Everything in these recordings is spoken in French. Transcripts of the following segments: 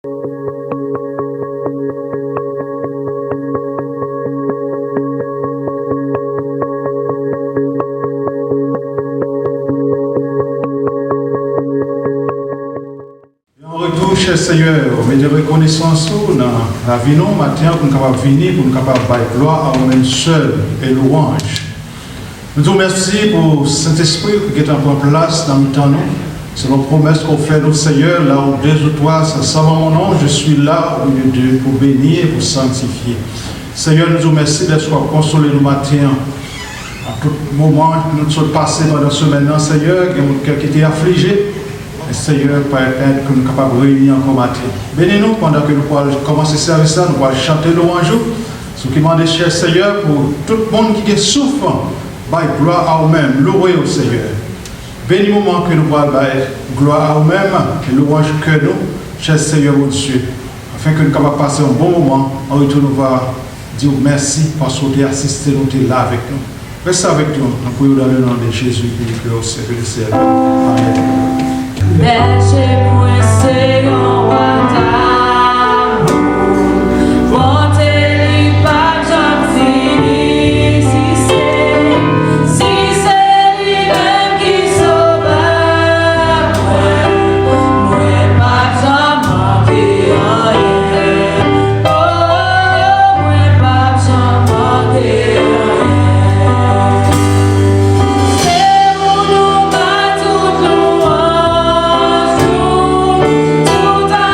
Cher Seigneur, mais de reconnaissance dans la vie, nous, matin, pour nous capables de venir, pour nous capables de faire gloire à nous-mêmes seuls et louange. Nous te remercions pour Saint-Esprit qui est en place dans le temps, nous. C'est la promesse qu'on fait, notre Seigneur, là où deux ou trois s'assemblent en mon nom, je suis là au milieu d'eux pour bénir et pour sanctifier. Seigneur, nous te remercions d'être consolés nous matin. À tout moment, nous sommes passés pendant ce maintenant, Seigneur, qui était affligé. Seigneur, peut-être que nous sommes capables de réunir encore matin. Bénis-nous pendant que nous pouvons commencer ce service-là, nous pouvons chanter louange. Ce qui demande, cher Seigneur, pour tout le monde qui est souffrant, gloire à nous-mêmes, louer au Seigneur. Bénis le moment que nous pouvons gloire à nous-mêmes et louange que nous, cher Seigneur, mon Dieu, afin que nous puissions passer un bon moment. En retour, nous allons dire merci parce que tu as assisté, nous es là avec nous. Reste avec nous, nous prions dans le nom de Jésus, qui est au ciel et au ciel. Amen. Deixe-moi ser um Toda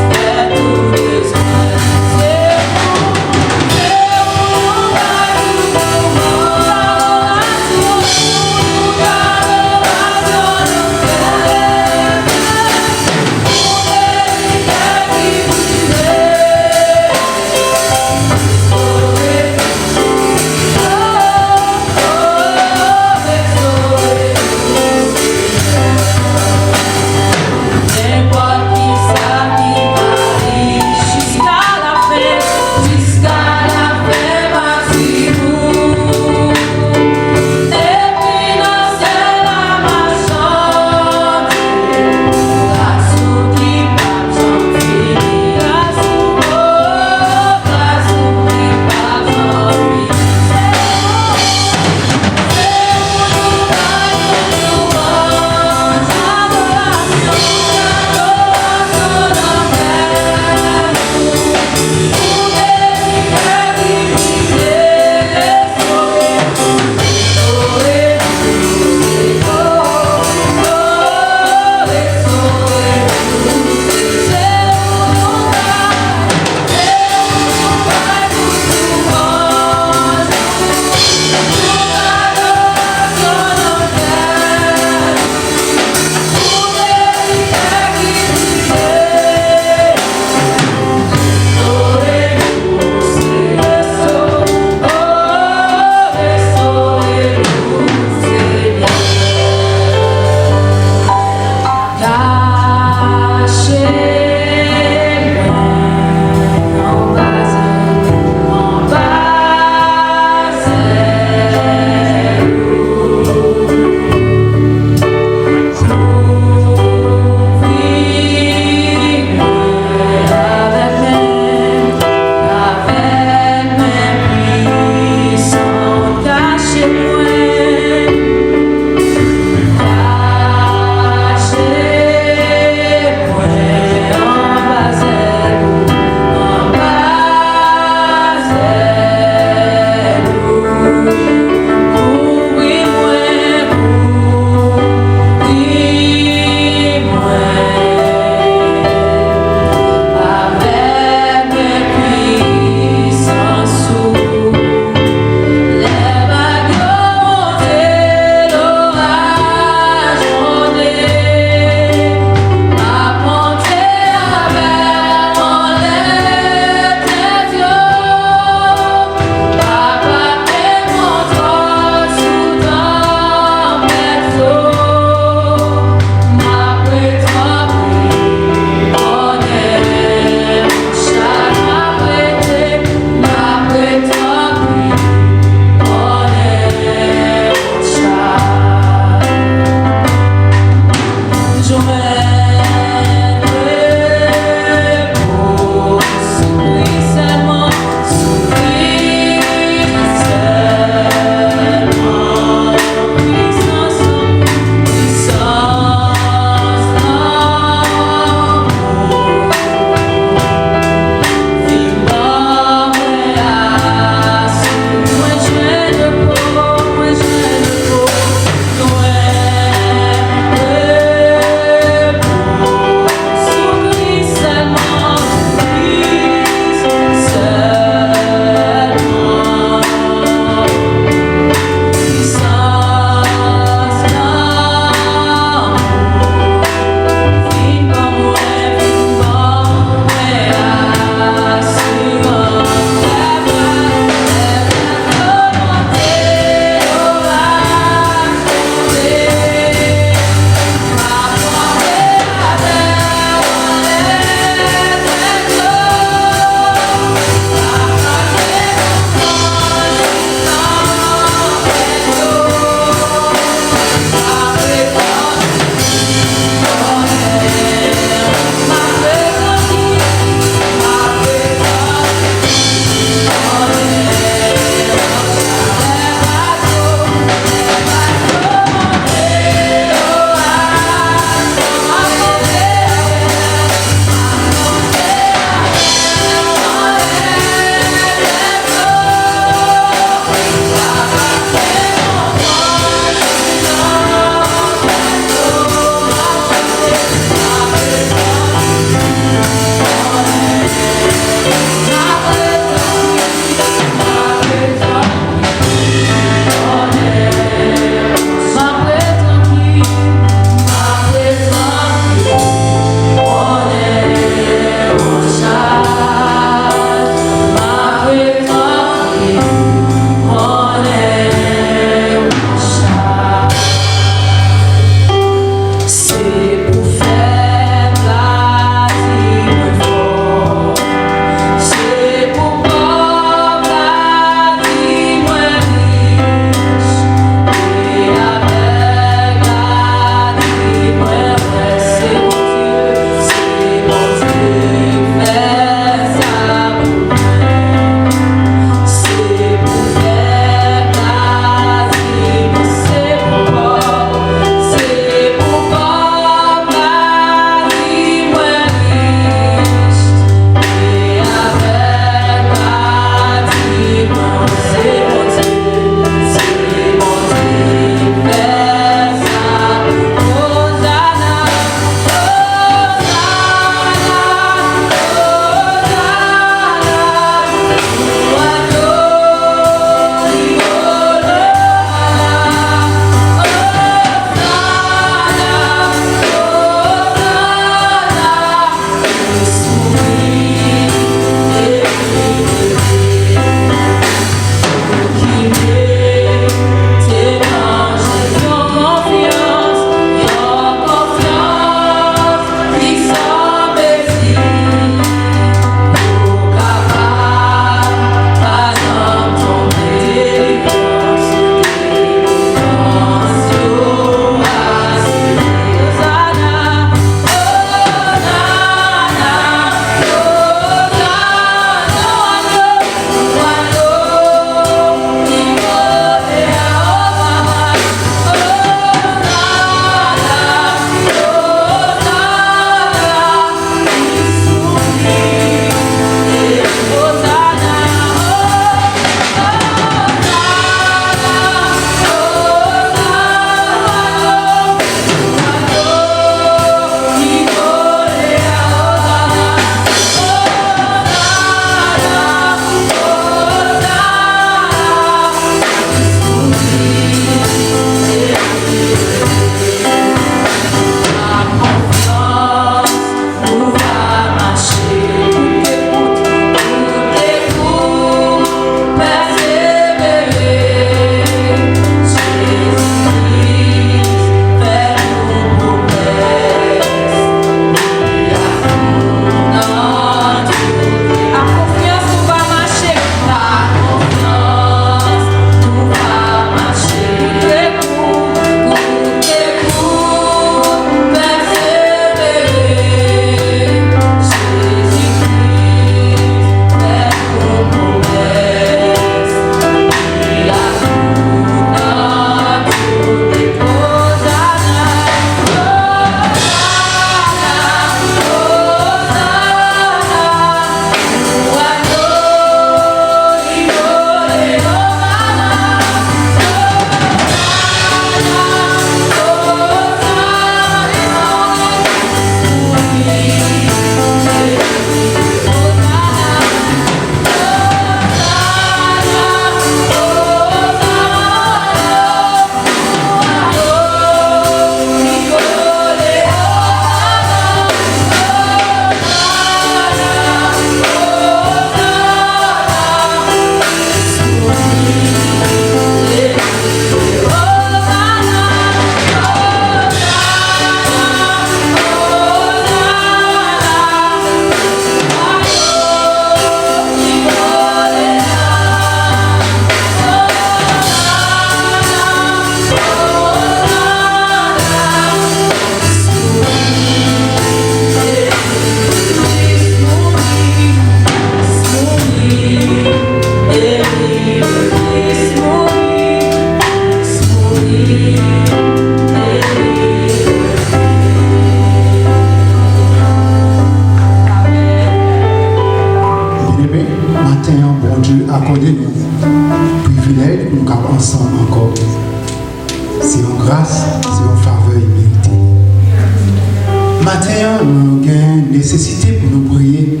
Matin, nous avons une nécessité pour nous prier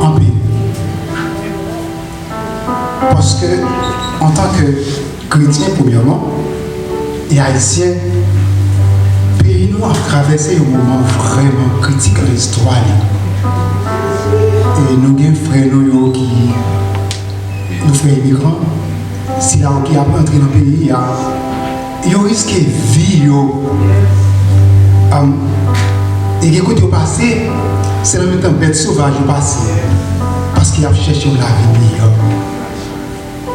en paix. Parce que, en tant que chrétien, premièrement, et haïtien, le pays nous a traversé un moment vraiment critique dans l'histoire. Et nous avons des frères qui nous frères immigrants, si là qui a entré dans le pays, ils risquent de vivre. Et écoutez, au passé, c'est la même temps bête sauvage au passé, parce qu'il a cherché la vie.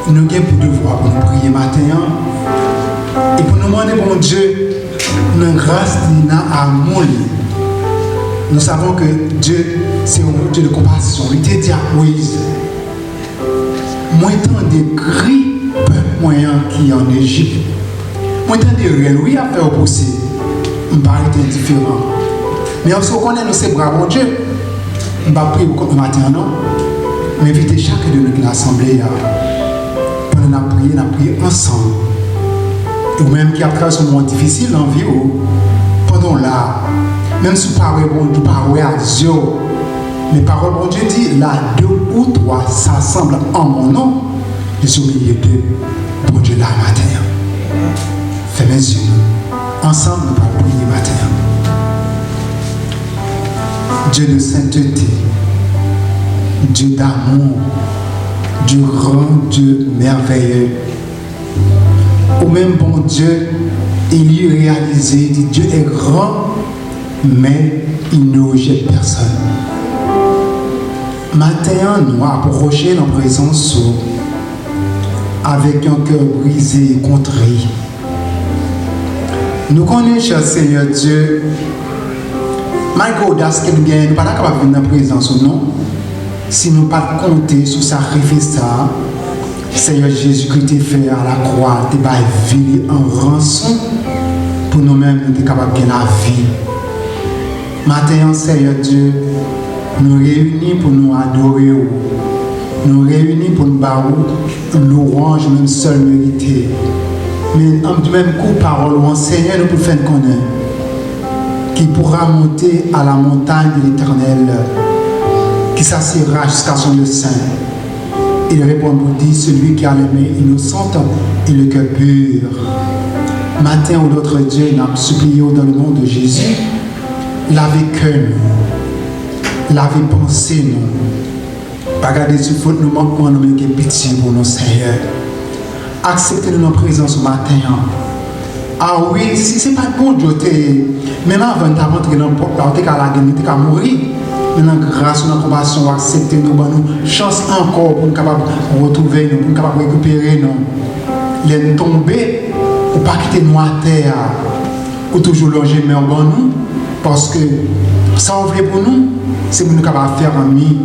Nous avons pour devoir pour nous prier matin et pour nous demander, bon Dieu, une grâce, une amour. Nous savons que Dieu, c'est un Dieu de compassion. Il te dit à Moïse, moi, tant de cris, peuple moyen qui est en Égypte, moi, tant de rien, oui, à faire pousser, je ne pas être indifférent. Mais on se reconnaît, nous, c'est bravo, bon Dieu. Je ne vais pas prier pour le matin, non. Mais invitez chacun de nous qui l'assemblée, pendant qu'on a prié ensemble. Et même qui a traversé un moment difficile dans la vie, pendant là, même si parole bon Dieu, parole à Dieu, mais parole bon Dieu dit, là, 2 ou 3 s'assemblent en mon nom, je suis au milieu d'eux, bon Dieu là matin. Fais mes yeux, ensemble nous allons prier matin. Dieu de sainteté, Dieu d'amour, Dieu grand, Dieu merveilleux. Ou même bon Dieu, il y réalisé, dit Dieu est grand, mais il ne rejette personne. Matin, nous approchons dans la présence avec un cœur brisé et contrit. Nous connaissons, cher Seigneur Dieu, malgré l'audace que nous gagnons, nous ne sommes pas capables de venir dans la présence, non? Si nous ne pas compter sur ce sacrifice, Seigneur Jésus qui t'a fait à la croix, tu vas vie en rançon pour nous-mêmes, nous sommes capables de gagner la vie. Maintenant, Seigneur Dieu, nous réunis pour nous adorer, nous réunis pour nous battre l'orange, même seul mérité. Mais en du même coup, parole, Seigneur, nous pouvons faire connaître qui pourra monter à la montagne de l'Éternel, qui s'assiera jusqu'à son sein. Il répond pour dire, celui qui a les mains innocentes et le cœur pur. Matin ou l'autre Dieu, nous avons supplié dans le nom de Jésus, lavez cœur nous, lavez pensée nous. Pas garder sur faute, nous manquons, nous mettons pitié pour nos Seigneur. Acceptez-nous nos présences ce matin. Ah oui, si ce n'est pas bon Dieu, même avant de rentrer dans le porte, tu as mourir. Maintenant, grâce à notre compassion, accepter nous, nous chance encore pour nous capables de retrouver nous, pour nous capables de récupérer nous. Les tomber, ou pas quitter nous à terre, ou toujours loger mais en bon nous, parce que ça ouvre pour nous, c'est pour nous capables de faire un mi.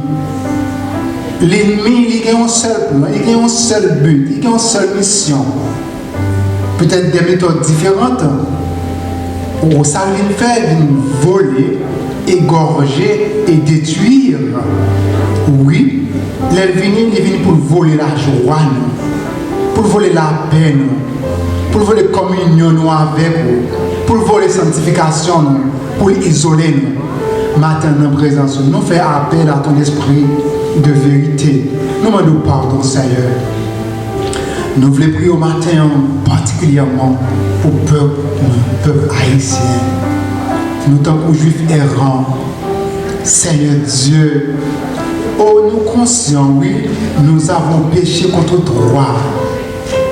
L'ennemi, il a un seul plan, il a un seul but, il a une seule mission. Peut-être des méthodes différentes. Ou ça vient faire, voler, égorger et détruire. Oui, il vient pour voler la joie, pour voler la paix, pour voler la communion avec vous, pour voler la sanctification, pour isoler nous. Maintenant, en présence, nous faisons appel à ton esprit de vérité. Nous demandons pardon, Seigneur. Nous voulons prier au matin particulièrement pour le peuple haïtien. Nous tant que juifs errants, Seigneur Dieu, oh nous conscients, oui, nous avons péché contre toi.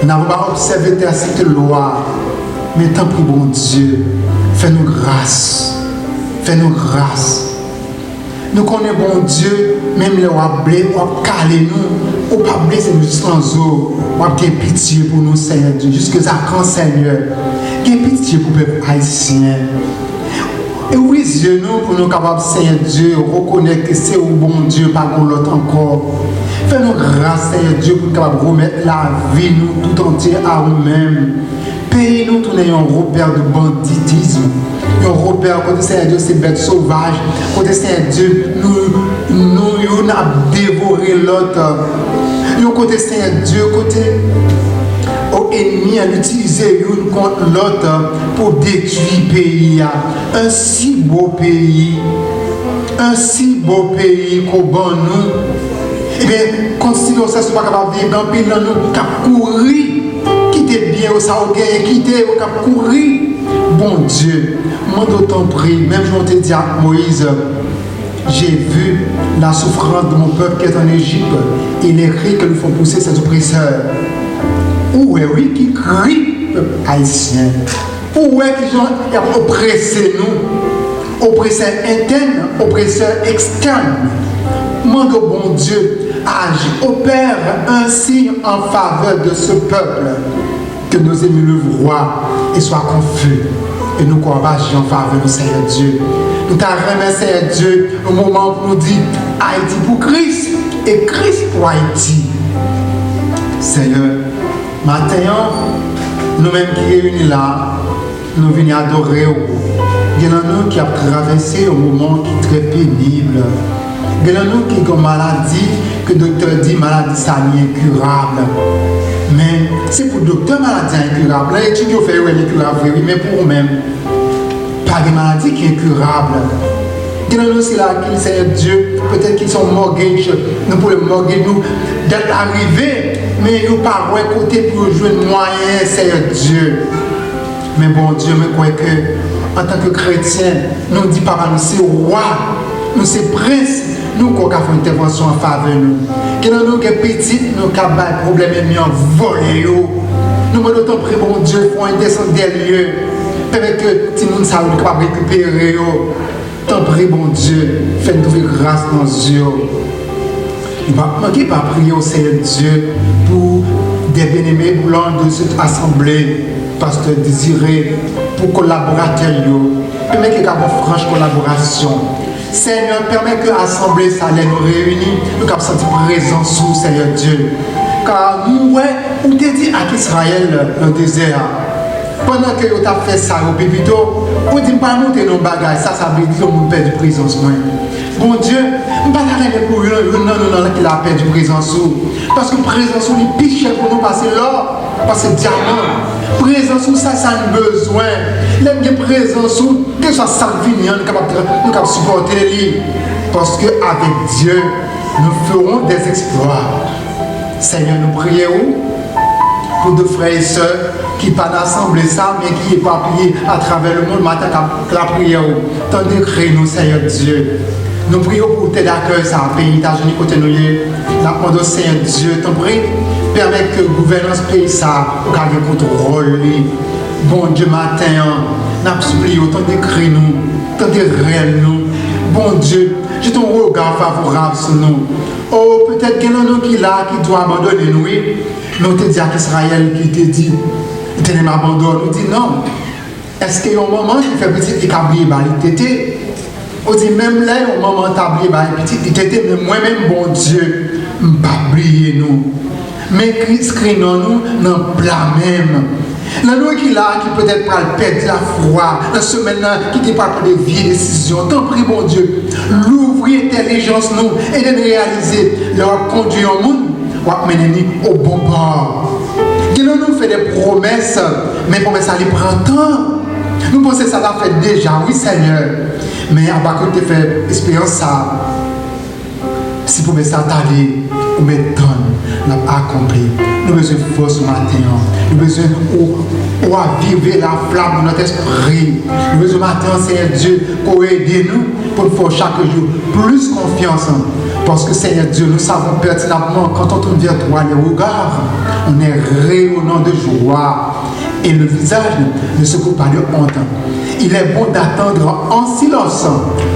Nous n'avons pas observé cette loi, mais tant pis, bon Dieu, fais-nous grâce. Fais-nous grâce. Nous connaissons, bon Dieu, même les wablés, ou calé nous, ou pas blesser nous jusqu'en eau, ou avoir pitié pour nous, Seigneur Dieu, jusqu'à quand, Seigneur. Qu'il pitié pour le peuple haïtien. Et oui, Dieu, nous, pour nous capables, Seigneur Dieu, reconnaître que c'est au bon Dieu, pas pour l'autre encore. Fais-nous grâce, Seigneur Dieu, pour nous capables de remettre la vie, nous, tout entier à nous-mêmes. Pays-nous, tout n'ayons un repère de banditisme. Un repère, côté Seigneur Dieu, c'est bête sauvage. Côté Seigneur Dieu, nous avons dévoré l'autre. Côté Seigneur Dieu, côté ennemis à utiliser l'une contre l'autre pour détruire le pays. Un si beau pays qu'on bat nous. Eh bien, quand si on ne soit pas capable de vivre dans le pays, nous avons courir, quitter bien au Saoudien, quitter au cap courir. Bon Dieu, moi d'autant prie, même je te dis à Moïse, j'ai vu la souffrance de mon peuple qui est en Égypte et les cris que nous font pousser ces oppresseurs. Où est oui qui crie, peuple haïtien? Où est qui ont oppressé nous? Oppresseurs internes, oppresseurs externes. Mon bon Dieu, agis, opère un signe en faveur de ce peuple, que nos ennemis le voient et soient confus. Et nous agir en faveur du Seigneur Dieu. Nous t'avons remercié Dieu au moment où nous dit Haïti pour Christ et Christ pour Haïti. Seigneur, maintenant, nous-mêmes qui réunis là, nous venons adorer. Il y en a nous qui avons traversé un moment qui est très pénible. Il y en a nous qui ont une maladie, que le docteur dit maladie ça n'est incurable. Mais c'est pour le docteur maladie incurable. L'étude fait incurable, oui, mais pour nous-mêmes, pas de maladie qui est incurable. Il y en a nous, c'est là qu'ils Seigneur Dieu, peut-être qu'ils sont mortgage, nous pouvons mortgage nous d'être arrivés, mais nous pas un côté pour jouer de moyens, Seigneur Dieu. Mais bon Dieu, je crois que en tant que chrétien, nous dit papa, nous c'est roi, nous c'est prince, nous qui avons fait une intervention en faveur de nous. Que nous sommes petits, nous avons des problèmes et en volé. Nous avons d'autant pris, bon Dieu, pour une descente des lieux. Permet que tout le monde soit capable de récupérer. Tant prie, bon Dieu, faites-nous trouver grâce dans Dieu. Il ne va pas prier au Seigneur Dieu pour des bien-aimés blancs de cette assemblée, pasteur désiré, pour collaborateurs. Permet qu'il y ait une franche collaboration. Seigneur, permet que l'assemblée nous réunisse, nous avons senti présence sous Seigneur Dieu. Car nous, on t'a dit à Israël dans le désert, pendant que vous avez fait ça au Pépito, vous dites pas monter nos bagages, ça veut dire que vous perdez présence. Bon Dieu, je ne vais pas arrêter pour nous qui a perdu présence. Parce que présence est plus cher pour nous passer là, parce que diamant. Présence ça a besoin. Les présence que ça salvinian, nous capable supporter. Parce qu'avec Dieu, nous ferons des exploits. Seigneur, nous prions pour deux frères et sœurs qui pas d'assemblée ça, mais qui est éparpillés à travers le monde, matin la prière. Tendez créer nous, Seigneur Dieu. Nous prions pour tes d'accueil, ça, pays États-Unis, côté nous, la demande au Seigneur Dieu, t'en prie, permet que la gouvernance pays ça, pour garder le contrôle. Bon Dieu, matin, nous supplions, autant d'écrire nous, tant de réels nous. Bon Dieu, j'ai ton regard favorable sur nous. Oh, peut-être qu'il y en a nous qui là, qui doit abandonner nous. Mais on te dit à Israël qui te dit, il m'abandonne. On dit non. Est-ce qu'il y a un moment qui fait petit établi, il t'était. On dit même là, au moment établi, petit, il t'était, mais moi-même, bon Dieu, je ne vais pas oublier nous. Mais Christ crée nous dans le plat même. La nous qui là, qui peut-être pas perdre la foi, la semaine là, qui n'est pas de vieilles décisions. Tant pis, bon Dieu, l'ouvrir intelligence nous et de réaliser leur conduire au monde, ou mener au bon bord. Qui nous fait des promesses, mais promesses ça les prend temps. Nous pensons que ça l'a fait déjà, oui Seigneur. Mais à bas côté fait expérience ça. Si pour ça t'aller, ou mettre temps, n'a pas accompli. Nous avons besoin de force matin. Nous avons besoin de raviver la flamme de notre esprit. Nous avons besoin de matin, Seigneur Dieu, pour aider nous, pour nous faire chaque jour plus confiance. Parce que Seigneur Dieu, nous savons pertinemment, quand on tourne vers toi les regards, on est rayonnant de joie. Et le visage ne secoue pas de honte. Il est bon d'attendre en silence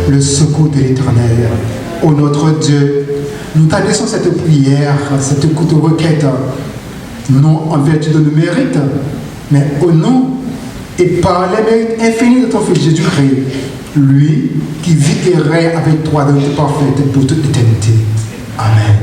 le secours de l'Éternel. Ô notre Dieu, nous t'adressons cette prière, cette courte requête, non en vertu de nos mérites, mais au nom et par les mérites infinis de ton Fils Jésus-Christ, lui qui vit et règne avec toi dans toute parfaite pour toute l'éternité. Amen.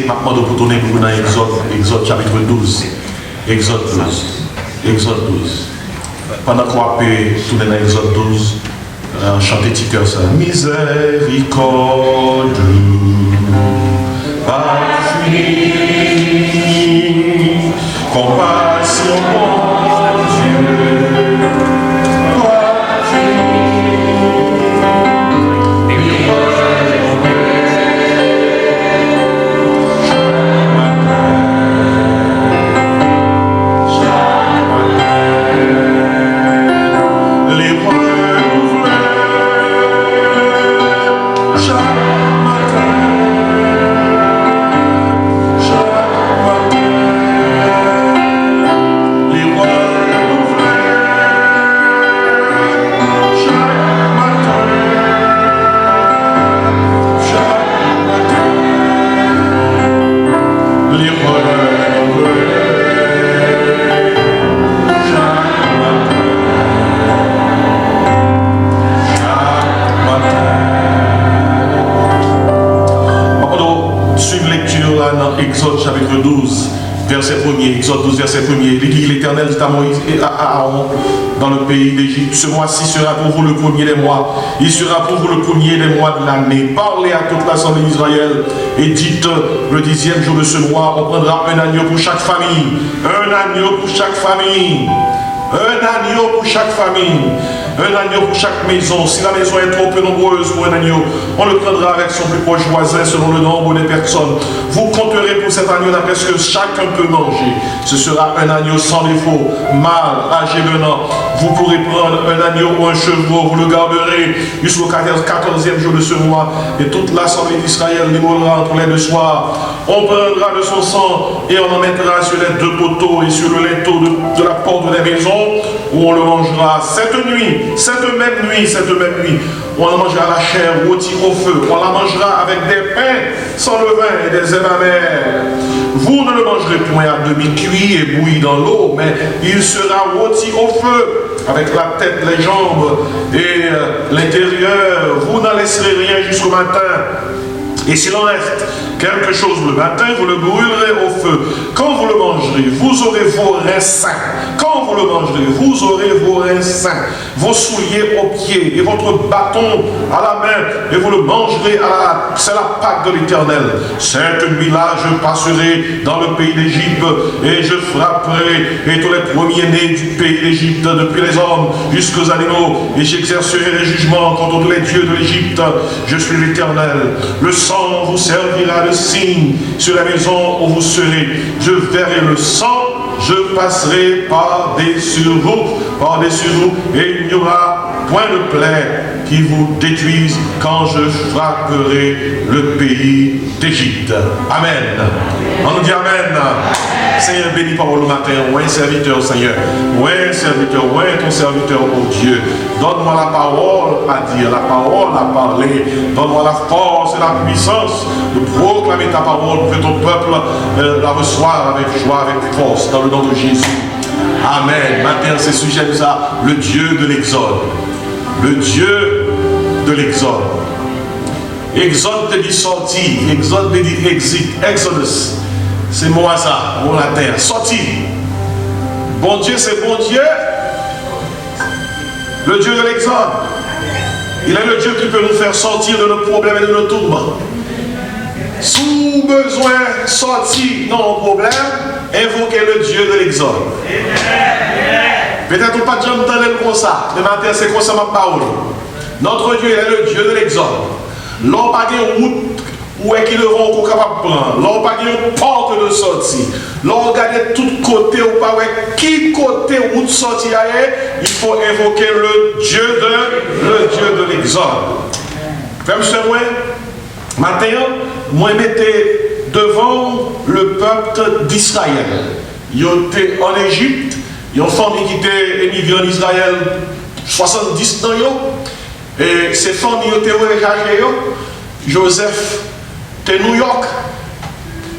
Maintenant, pour tourner pour dans Exode chapitre 12. Exode 12. Exode 12. Pendant qu'on va tourner dans Exode 12, chanter petit cœur ça. Miséricorde, pas fini, compassion, mon Dieu, pas fini. Exode chapitre 12, verset 1er, Exode 12, verset 1er. Il dit, l'Éternel dit à Moïse et à Aaron dans le pays d'Égypte, ce mois-ci sera pour vous le premier des mois. Il sera pour vous le premier des mois de l'année. Parlez à toute l'assemblée d'Israël et dites, le 10e jour de ce mois, on prendra un agneau pour chaque famille. Un agneau pour chaque famille. Un agneau pour chaque famille. Un agneau pour chaque maison. Si la maison est trop peu nombreuse pour un agneau, on le prendra avec son plus proche voisin selon le nombre des personnes. Vous compterez pour cet agneau d'après ce que chacun peut manger. Ce sera un agneau sans défaut, mâle, âgé d'un an. Vous pourrez prendre un agneau ou un chevreau, vous le garderez jusqu'au 14e jour de ce mois. Et toute l'assemblée d'Israël l'immolera entre les deux soirs. On prendra de son sang et on en mettra sur les deux poteaux et sur le linteau de la porte des maisons où on le mangera cette même nuit, on en mangera la chair rôtie au feu, on la mangera avec des pains sans levain et des œufs amers. Vous ne le mangerez point à demi-cuit et bouilli dans l'eau, mais il sera rôti au feu, avec la tête, les jambes et l'intérieur. Vous n'en laisserez rien jusqu'au matin. Et s'il en reste quelque chose le matin, vous le brûlerez au feu. Quand vous le mangerez, vous aurez vos reins sains. Quand vous le mangerez, vous aurez vos reins sains, vos souliers aux pieds et votre bâton à la main, et vous le mangerez c'est la Pâque de l'Éternel. Cette nuit-là, je passerai dans le pays d'Égypte et je frapperai et tous les premiers-nés du pays d'Égypte, depuis les hommes jusqu'aux animaux, et j'exercerai les jugements contre tous les dieux de l'Égypte. Je suis l'Éternel. Le sang vous servira de signe sur la maison où vous serez. Je verrai le sang, je passerai par-dessus vous, et il n'y aura point de plaie qui vous détruise quand je frapperai le pays d'Égypte. Amen. On nous dit Amen. Seigneur, bénis parole le matin. Ouais, serviteur, Seigneur. Ouais, serviteur, ouais, ton serviteur, oh Dieu. Donne-moi la parole à dire, la parole à parler. Donne-moi la force et la puissance de proclamer ta parole pour que ton peuple la reçoive avec joie, avec force, dans le nom de Jésus. Amen. Matin, c'est sujet de ça, le Dieu de l'Exode. Le Dieu de l'Exode. Exode te dit sorti, Exode te dit exit, Exodus. C'est mot hasard, mot latin, sorti. Bon Dieu, c'est bon Dieu. Le Dieu de l'Exode. Il est le Dieu qui peut nous faire sortir de nos problèmes et de nos tourments. Sous besoin, sorti, non problème, invoquez le Dieu de l'Exode. Peut-être pas déjà entendre comme ça. Le matin, c'est comme ça ma parole. Notre Dieu est le Dieu de l'Exode. L'on pas de route où est qu'ils vont qu'on capable de prendre. L'on pas de porte de sortie. L'on regarde tout côté ou pas qui côté route sortie ailleurs, il faut invoquer le Dieu de l'Exode. Frère monsieur moi, matin, moi mettez devant le peuple d'Israël. Ils étaient en Égypte. Il y a une famille qui était émigrée en Israël 70 ans. Et ces familles étaient recherchées. Joseph était New York.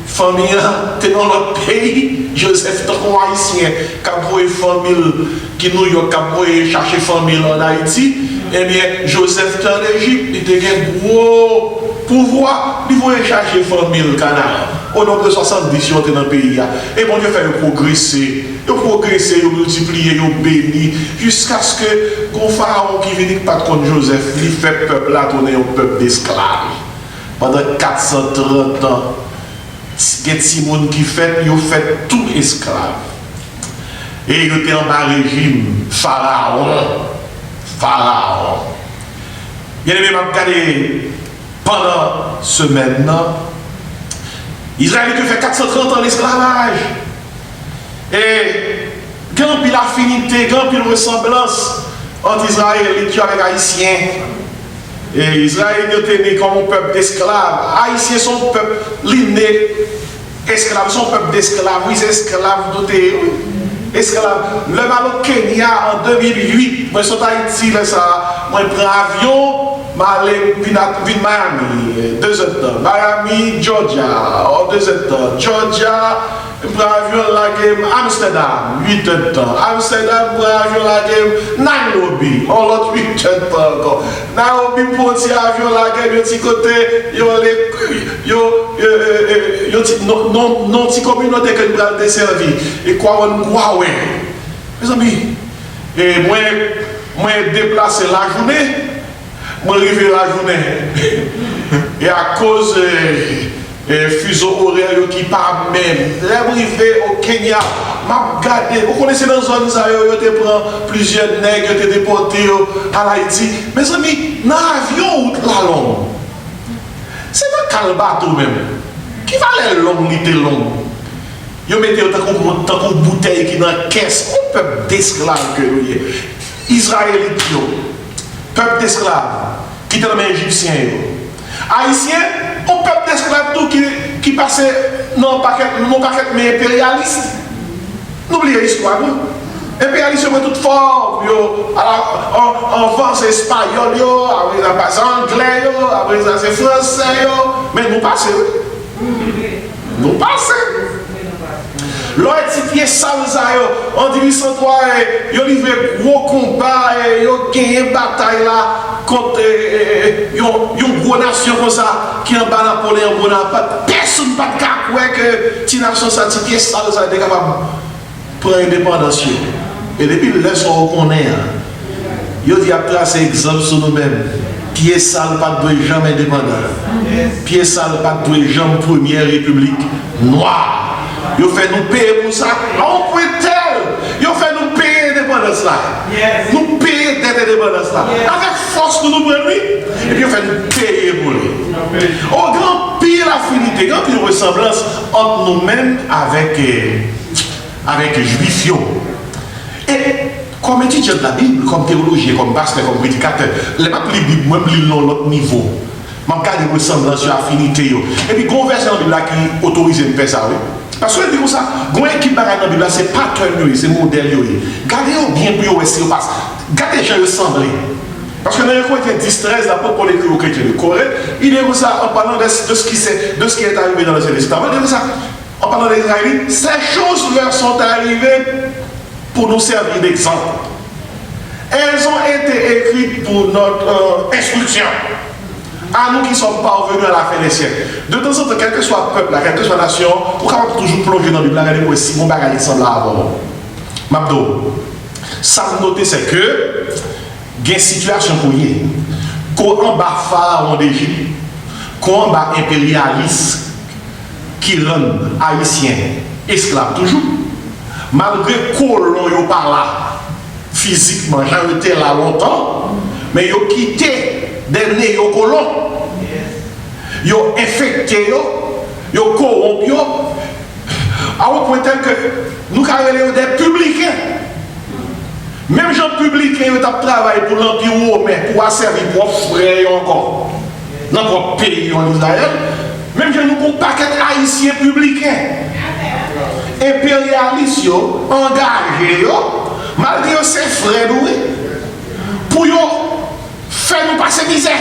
Famille était dans notre pays. Joseph était un haïtien qui a pris famille qui New York a cherché famille en Haïti. Eh bien, Joseph était en Égypte. Il était un gros pouvoir. Il voulait chercher famille au Canada. au nombre de 70 ans dans le pays. Et bon Dieu fait progresser, ils multiplier, ils bénir, jusqu'à ce que le pharaon qui vient pas contre Joseph, il fait peuple là tourner un peuple d'esclaves. Pendant 430 ans, il y a des gens qui fait tout esclave. Et il était en bas régime, pharaon. Il y a même regardé pendant ce maintenant, Israël qui fait 430 ans d'esclavage. Et quand il a affinité, quand il ressemblance entre Israël et avec Haïtien. Et Israël était né comme un peuple d'esclaves. Haïtiens sont un peuple né esclaves, sont un peuple d'esclaves. Oui, esclaves dotés. Esclaves. Le mal au Kenya en 2008, moi je suis en Haïti, là, ça, moi je prends avion, je vais à Miami, 2 heures de temps. Miami, Georgia, 2 heures de temps. Georgia, je prends avion la game Amsterdam, 8 heures de temps. Amsterdam, je prends avion la game Nairobi, l'autre 8 heures de temps encore. Nairobi, pour un petit avion la game, il y a un petit côté, il y a une petite communauté que nous avons desservi. Et quoi, on croit, oui. Mes amis, et moi, déplacer la journée, moi, arriver la journée. Et à cause fuseau horaire qui pas même, arrivé au Kenya, m'a regardé. Vous connaissez dans la zone, ça, te prend plusieurs nègres, te déportés à l'Haïti. Mes amis, dans l'avion ou la longue, c'est pas quel bateau même. Qui va aller long, l'ité long? Vous mettez tant qu'on bouteille qui dans la caisse, un peuple d'esclaves que vous voyez. Israélites, peuple d'esclaves, qui était dans les Égyptiens. Haïtiens, un peuple d'esclaves qui passait non paquet mais impérialiste. N'oubliez l'histoire, non? Impérialiste, c'est tout fort. En France, c'est espagnol, après ça, c'est anglais, après ça, c'est français. Mais nous passons. Nous passons. L'autre pied sale, en 1803, ils ont livré gros combat, ils ont gagné une bataille là contre une grosse nation comme ça qui est en bas Napoléon Bonaparte. Personne n'a pas de cas que une nation ça, petit pied sale, ça est capable de prendre l'indépendance. Et depuis le leçon qu'on connaît, ils ont dit à tracer exemple sur nous-mêmes. Pied sale, pas de jamais indépendant. Pied sale, pas de jamais première république noire. Ils ont fait nous payer pour ça. On peut tel. Ils ont fait nous payer l'indépendance là. Nous payer cette indépendance là. Avec force que nous prenons. Et puis ils ont fait nous payer pour lui. Au grand pire l'affinité, grand pire ressemblance entre nous-mêmes avec les juifs. Et comme étudiant de la Bible, comme théologien, comme pasteur, comme prédicateur, les pas la Bible, moi je lis l'autre niveau. Je regarde les ressemblances sur l'affinité. Et puis, il y a une version de la Bible qui autorise de faire ça. Parce que, dit comme ça, il y a une équipe dans la Bible, c'est pas pattern, c'est modèle. Gardez-vous bien pour vous essayer de passer. Gardez les gens ressemblés. Parce que dans le Corinthiens 10-13, l'apôtre Paul écrit aux chrétiens de Corinthe, il est comme ça, en parlant de ce qui est arrivé dans l'Ancien Testament, il est comme ça, en parlant des Israélites, ces choses leur sont arrivées pour nous servir d'exemple. Elles ont été écrites pour notre instruction. À nous qui sommes parvenus à la fin des siècles. De temps en temps, quel que soit le peuple, quelle que soit la nation, on peut toujours plonger dans la Bible, regardez pour si mon bagage semble avant. Mabdo, ça me noter, c'est que il y a une situation pour y qu'on bat pharaon d'Égypte, qu'on bat impérialiste qui rend haïtien esclave toujours, malgré colon yo par là, physiquement, j'en étais là longtemps, mais ils ont quitté des néocolons, ils ont infecté, ils ont corrompu, à un point tel que nous avons des publicains. Même gens publicains, ils ont travaillé pour l'Empire romain, pour servir pour frères encore, dans notre pays en Israël. Même gens nous pour paquet haïtiens publicains, impérialistes, engagés, malgré ces frères, pour faire nous passer misère,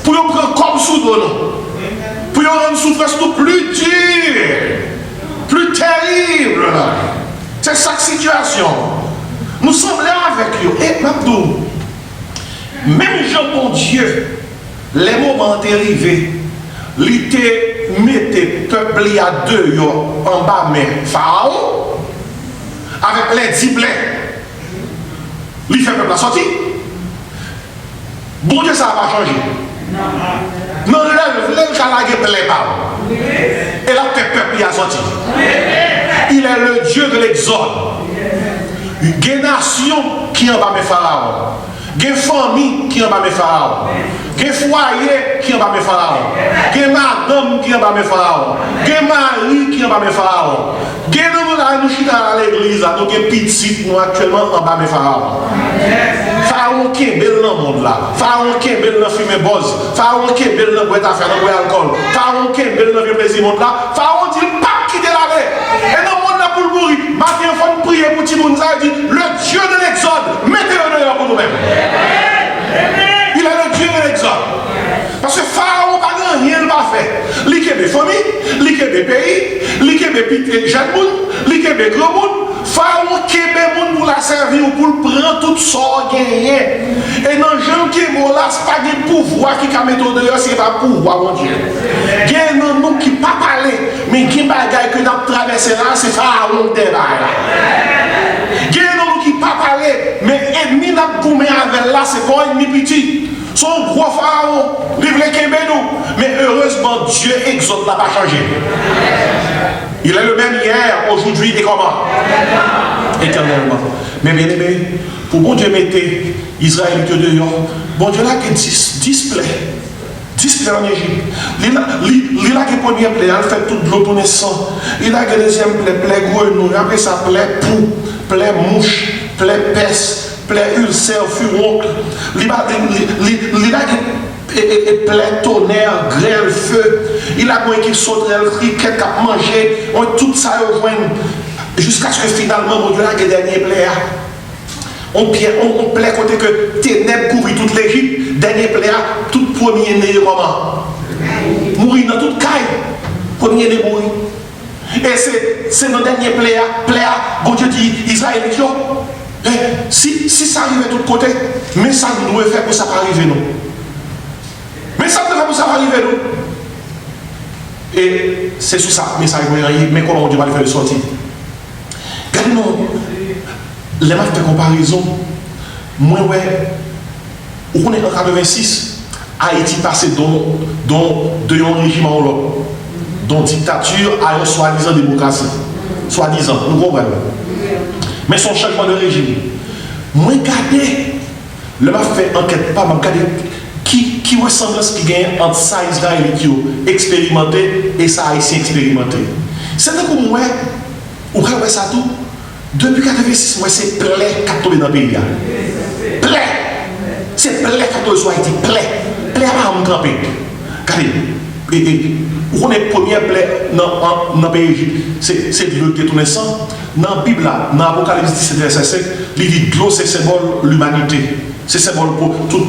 pour nous prendre comme sous nous, pour nous rendre souffrance plus dure, plus terrible. C'est cette situation. Nous sommes là avec eux. Et Mabdou, même Jean, mon Dieu, les moments arrivés, il était mettez peuple à deux en bas, mais Pharaon, avec les 10 plaies, il fait peuple à sortir. Bon Dieu, ça va pas changer. Non, le calage plaît pas. Et là, peuple à sortir. Il est le Dieu de l'exode. Il y a une nation qui en bas mes pharaons. Il y a une famille qui en bas mes pharaons. Il y a un foyer qui en bas mes pharaons. Il y a une madame qui en bas mes pharaons. Il y a un mari qui en bas mes pharaons. Il y a nous qui à l'église, nous avons des petites nous actuellement en bas mes pharaons. Pharaon qui est belle dans le monde là. Pharaon qui est belle dans le film Boz. Pharaon qui est belle dans le boîte à faire, dans le alcool. Pharaon qui est belle dans le plaisir monde là. Pharaon dit pas quitter la mer. Et dans le monde là pour le mourir. Maintenant, il faut prier pour tout le monde. Ça dit le Dieu de l'exode, mettez-le dehors pour nous-mêmes. Il est le Dieu de l'exode. Parce que Pharaon n'a rien de fait. Il y a des familles, il y a des pays, il y a des petits jeunes, il y a des grands monde. Pharaon qui est des pour la servir ou pour prendre tout ça gagné. Et dans les gens qui sont là, ce n'est pas des pouvoirs qui mettent au dehors, ce n'est pas pouvoir, mon Dieu. Il y a des gens qui ne parlent pas parler, mais qui ne parlent pas que dans traverser là, c'est Pharaon qui est là. Il y a des gens qui ne parlent pas parler, mais l'ennemi n'a pas gommé avec là, c'est pas un ennemi petit. Son gros pharaon, il voulait qu'il mais heureusement, Dieu exode n'a pas changé. Il est le même hier, aujourd'hui et comment? Éternellement. Mais bien aimé, pour bon Dieu mettre Israël dehors, bon Dieu là qui 10 plaies. 10 plaies en Égypte. Il a qui première plaie, il fait toute l'eau tourner sang. Il a qui deuxième plaie grenouille, après ça plaie pou, plaie mouche, plaie peste, plaie ulcère, furoncle. Il a plein tonnerre, grêle, feu. Il a une équipe sauterelle, criquette, qui a mangé. Tout ça rejoint jusqu'à ce que finalement, mon Dieu, là, le dernier plaît. On plaît côté que ténèbres couvrent toute l'Égypte. Dernier plaît, tout premier né, comment? Mourir dans toute caille. Premier né mourir. Et c'est notre dernier plaît. Bon Dieu dit, Israël, si ça arrive de tous côtés, mais ça nous doit faire pour ça pas arriver, non? Mais ça ne va pas arriver nous. Et c'est sous ça, mais ça arrive, mais comment Dieu va le faire sortir? Regardez-nous, les maths de comparaison, moi, ouais, on est en 86, Haïti passé de un régime à l'autre, dont dictature à une soi-disant démocratie. Soi-disant, nous comprenons. Mais son changement de régime. Moi, regardez, le m'a fait enquête, pas m'a regardé. Qui ressemblance qui gagne entre ça Israël qui ont expérimenté et ça haïtien expérimenté. C'est un coup moi, ou quand ça tout, depuis 86, moi c'est plaie qui a tombé dans le pays. Plaie. C'est plaie qui a tombé sur Haïti. Plaie à me camper. Regardez, on est première plaie dans le pays, c'est de l'eau détournée sang. Dans la Bible, dans l'Apocalypse 17, verset 5, il dit que l'eau c'est symbole de l'humanité. C'est symbole pour tout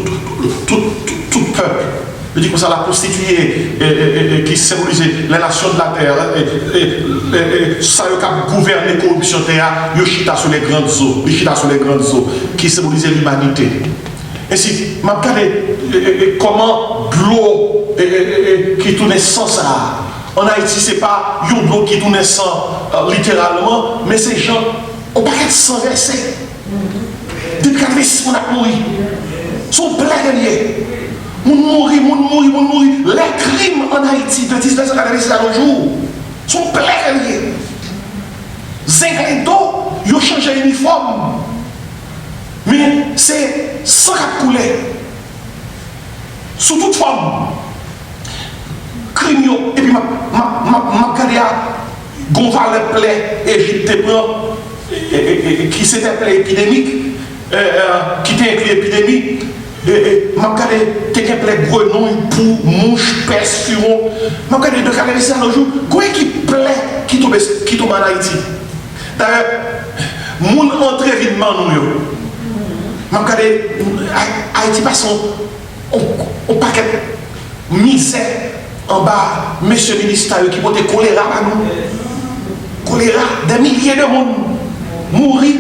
peuple. Il dit que ça l'a constitué, qui symbolisait les nations de la terre, ça a gouverné la corruption de la terre, il chita sur les grandes eaux, qui symbolisait l'humanité. Ainsi, je regarde comment l'eau qui tourne sans ça. En Haïti, ce n'est pas une eau qui tourne sans, littéralement, mais ces gens ont pas qu'à sans verser. Depuis 86, on a mouru. Ils sont pleins de liés. On mourit. Les crimes en Haïti, de 1986 à nos jours, sont pleins de liés. Zingledo, ils ont changé l'uniforme. Mais c'est sans couler. Sous toute forme. Crime, et puis ma carrière, Gonzales plaît, Égypte qui s'était plaît épidémique. Qui t'a inclus l'épidémie, m'a regardé, t'es qu'un plaie grenouille, pou, mouche, peste, furon. M'a regardé de caler ça un jour, quoi qui plaît qui tombe en Haïti. D'ailleurs, moun entre évidemment nous. M'a regardé, Haïti passe on paquet misère en bas, monsieur ministre qui portait choléra à nous. Choléra, des milliers de monde mourir.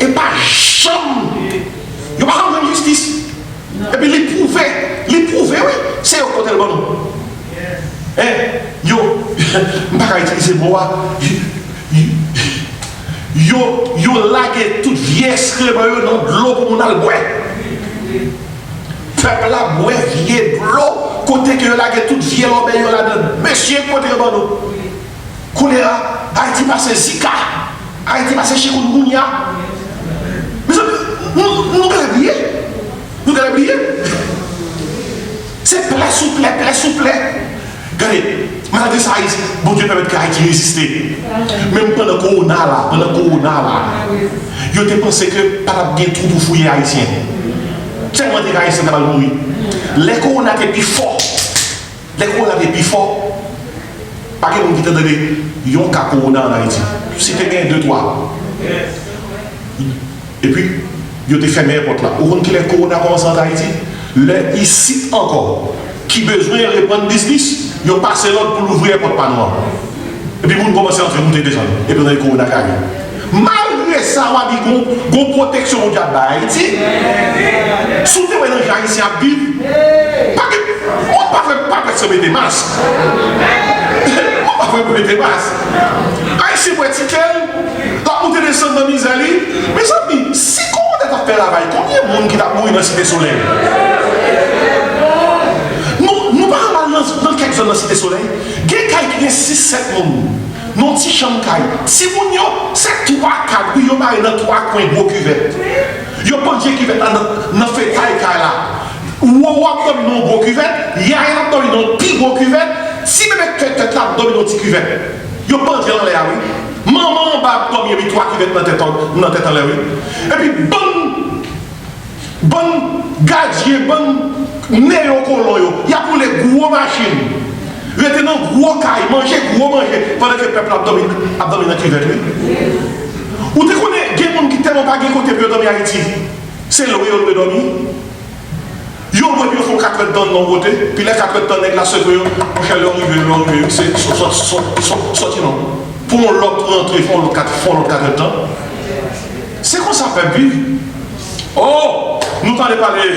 Et pas chambre. Il n'y a pas de justice. Et puis, les prouver, oui, c'est au côté de bon. je ne vais pas utiliser le mot, yo lagué toute vieille dans de l'eau pour mon boire. Peuple là, boire vieille de l'eau, côté que yo lagué toute vieille l'eau, ben yo là-dedans. Monsieur, côté de l'eau. Choléra, Haïti passe Zika, Haïti passe chikungunya. Mais nous allons oublier. Nous allons oublier. C'est plaît souple. Regardez, malgré ça, bon Dieu permet qu'Haïti résister. Même pendant le corona là, ils ont pensé que pas de trou pour fouiller Haïtien. Tellement de Haïtiens qui vont mourir. Les corona étaient plus forts. Pas que nous qui te donné, ils ont qu'à corona en Haïti. C'était bien 2-3. Et puis, ils ont fermé les portes là. Où est-ce que les corona commencent en Haïti? Ici encore, qui besoin de répondre business, ils ont passé l'autre pour l'ouvrir les portes pas noires. Et puis, vous commencez à entrer monter des gens. Et puis, dans les corona qui arrivent. Malgré ça, on a dit qu'on protection au diable d'Haïti. Sous les gens haïtiens vivent. On ne peut pas se mettre des masques. On ne peut pas mettre des masques. Haïti pour être la montée des centres de misère. Mes amis, si on est à faire la travail, combien de monde qui a mouru dans la cité soleil? Nous parlons dans quelques zones dans la cité soleil. Il y a 6-7 monde. Non, si chambre caille. Si vous n'avez c'est 3-4, puis vous avez dans 3 coins de beau cuvette. Vous avez pas dit cuvette dans le fait caille là. Ou vous avez dans beau cuvette, il y a un dans une plus beau cuvette. Si vous avez tête là, vous avez une petite cuvette. Vous avez pas dit dans l'air, oui. Maman va dormir avec 3 cuvettes dans tête en l'air, oui. Et puis, bon gardien, bon néo-colon, il y a pour les gros machines. Rete dans gros caille, manger, pendant que le peuple a dormi dans la cuvette. Ou tu connais, il y a des gens qui tellement pas de côté pour dormir en Haïti. C'est là où ils ont dormi. Ils ont fait 4 tonnes dans le côté, puis les 4 tonnes avec la secours, c'est sorti non. Pour l'autre rentrer, font l'autre 4 tonnes. C'est comme ça peut vivre. Oh! Nous t'en parler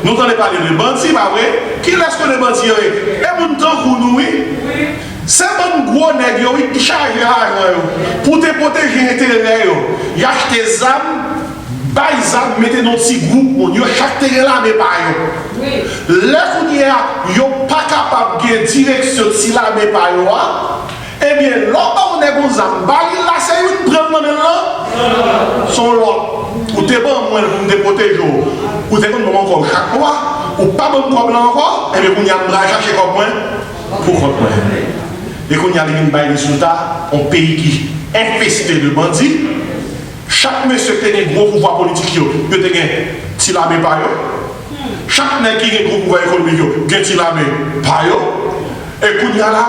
de bandits, pas vrai? Qui laisse que les bandits? Et mon temps pour nous, oui? C'est un gros nègre qui charge pour te protéger l'intérieur. Il a acheté des armes, des armes, mettez dans petit groupe, il a acheté l'arme par eux. Là, il n'y a pas capable de direction si l'arme par eux. Eh bien, l'homme est bon, là, c'est une preuve là, son lot. Ou t'es bon, moi, pour me protéger, ou t'es bon, encore chaque fois, ou pas bon comme là encore, et bien, on y a un bras chercher comme moi, pour contre moi. Et qu'on y a une baille résultat, un pays qui est infesté de bandits, chaque monsieur qui a un gros pouvoir politique, il a un petit l'armée par eux. Chaque nègre qui a un gros pouvoir économique, il a un petit l'armée par eux. Et qu'on y a là,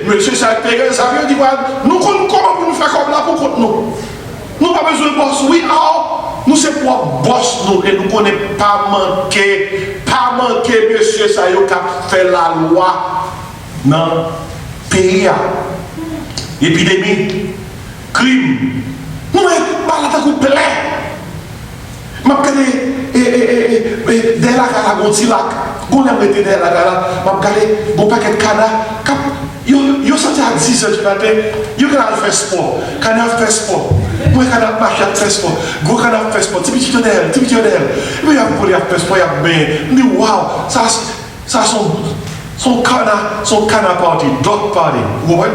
monsieur, ça veut dire, nous comment pour nous faire comme là pour contre nous? Nous n'avons pas besoin de boss, oui, nous c'est pour boss nous et nous ne connaissons pas manquer, monsieur, ça y a fait la loi dans le pays. Épidémie, crime, nous n'avons pas la tête plein. Je vais regarder la gontilac, je vais regarder un paquet de canards. Yo senti à 10 h du matin, yo canal fait sport, canal fait sport. Moi canal marche à faire sport, go canal fait sport, petit d'elle. Mais ya pour faire sport ya bien. Mais waouh, ça son canal party, dog party. Vous voyez?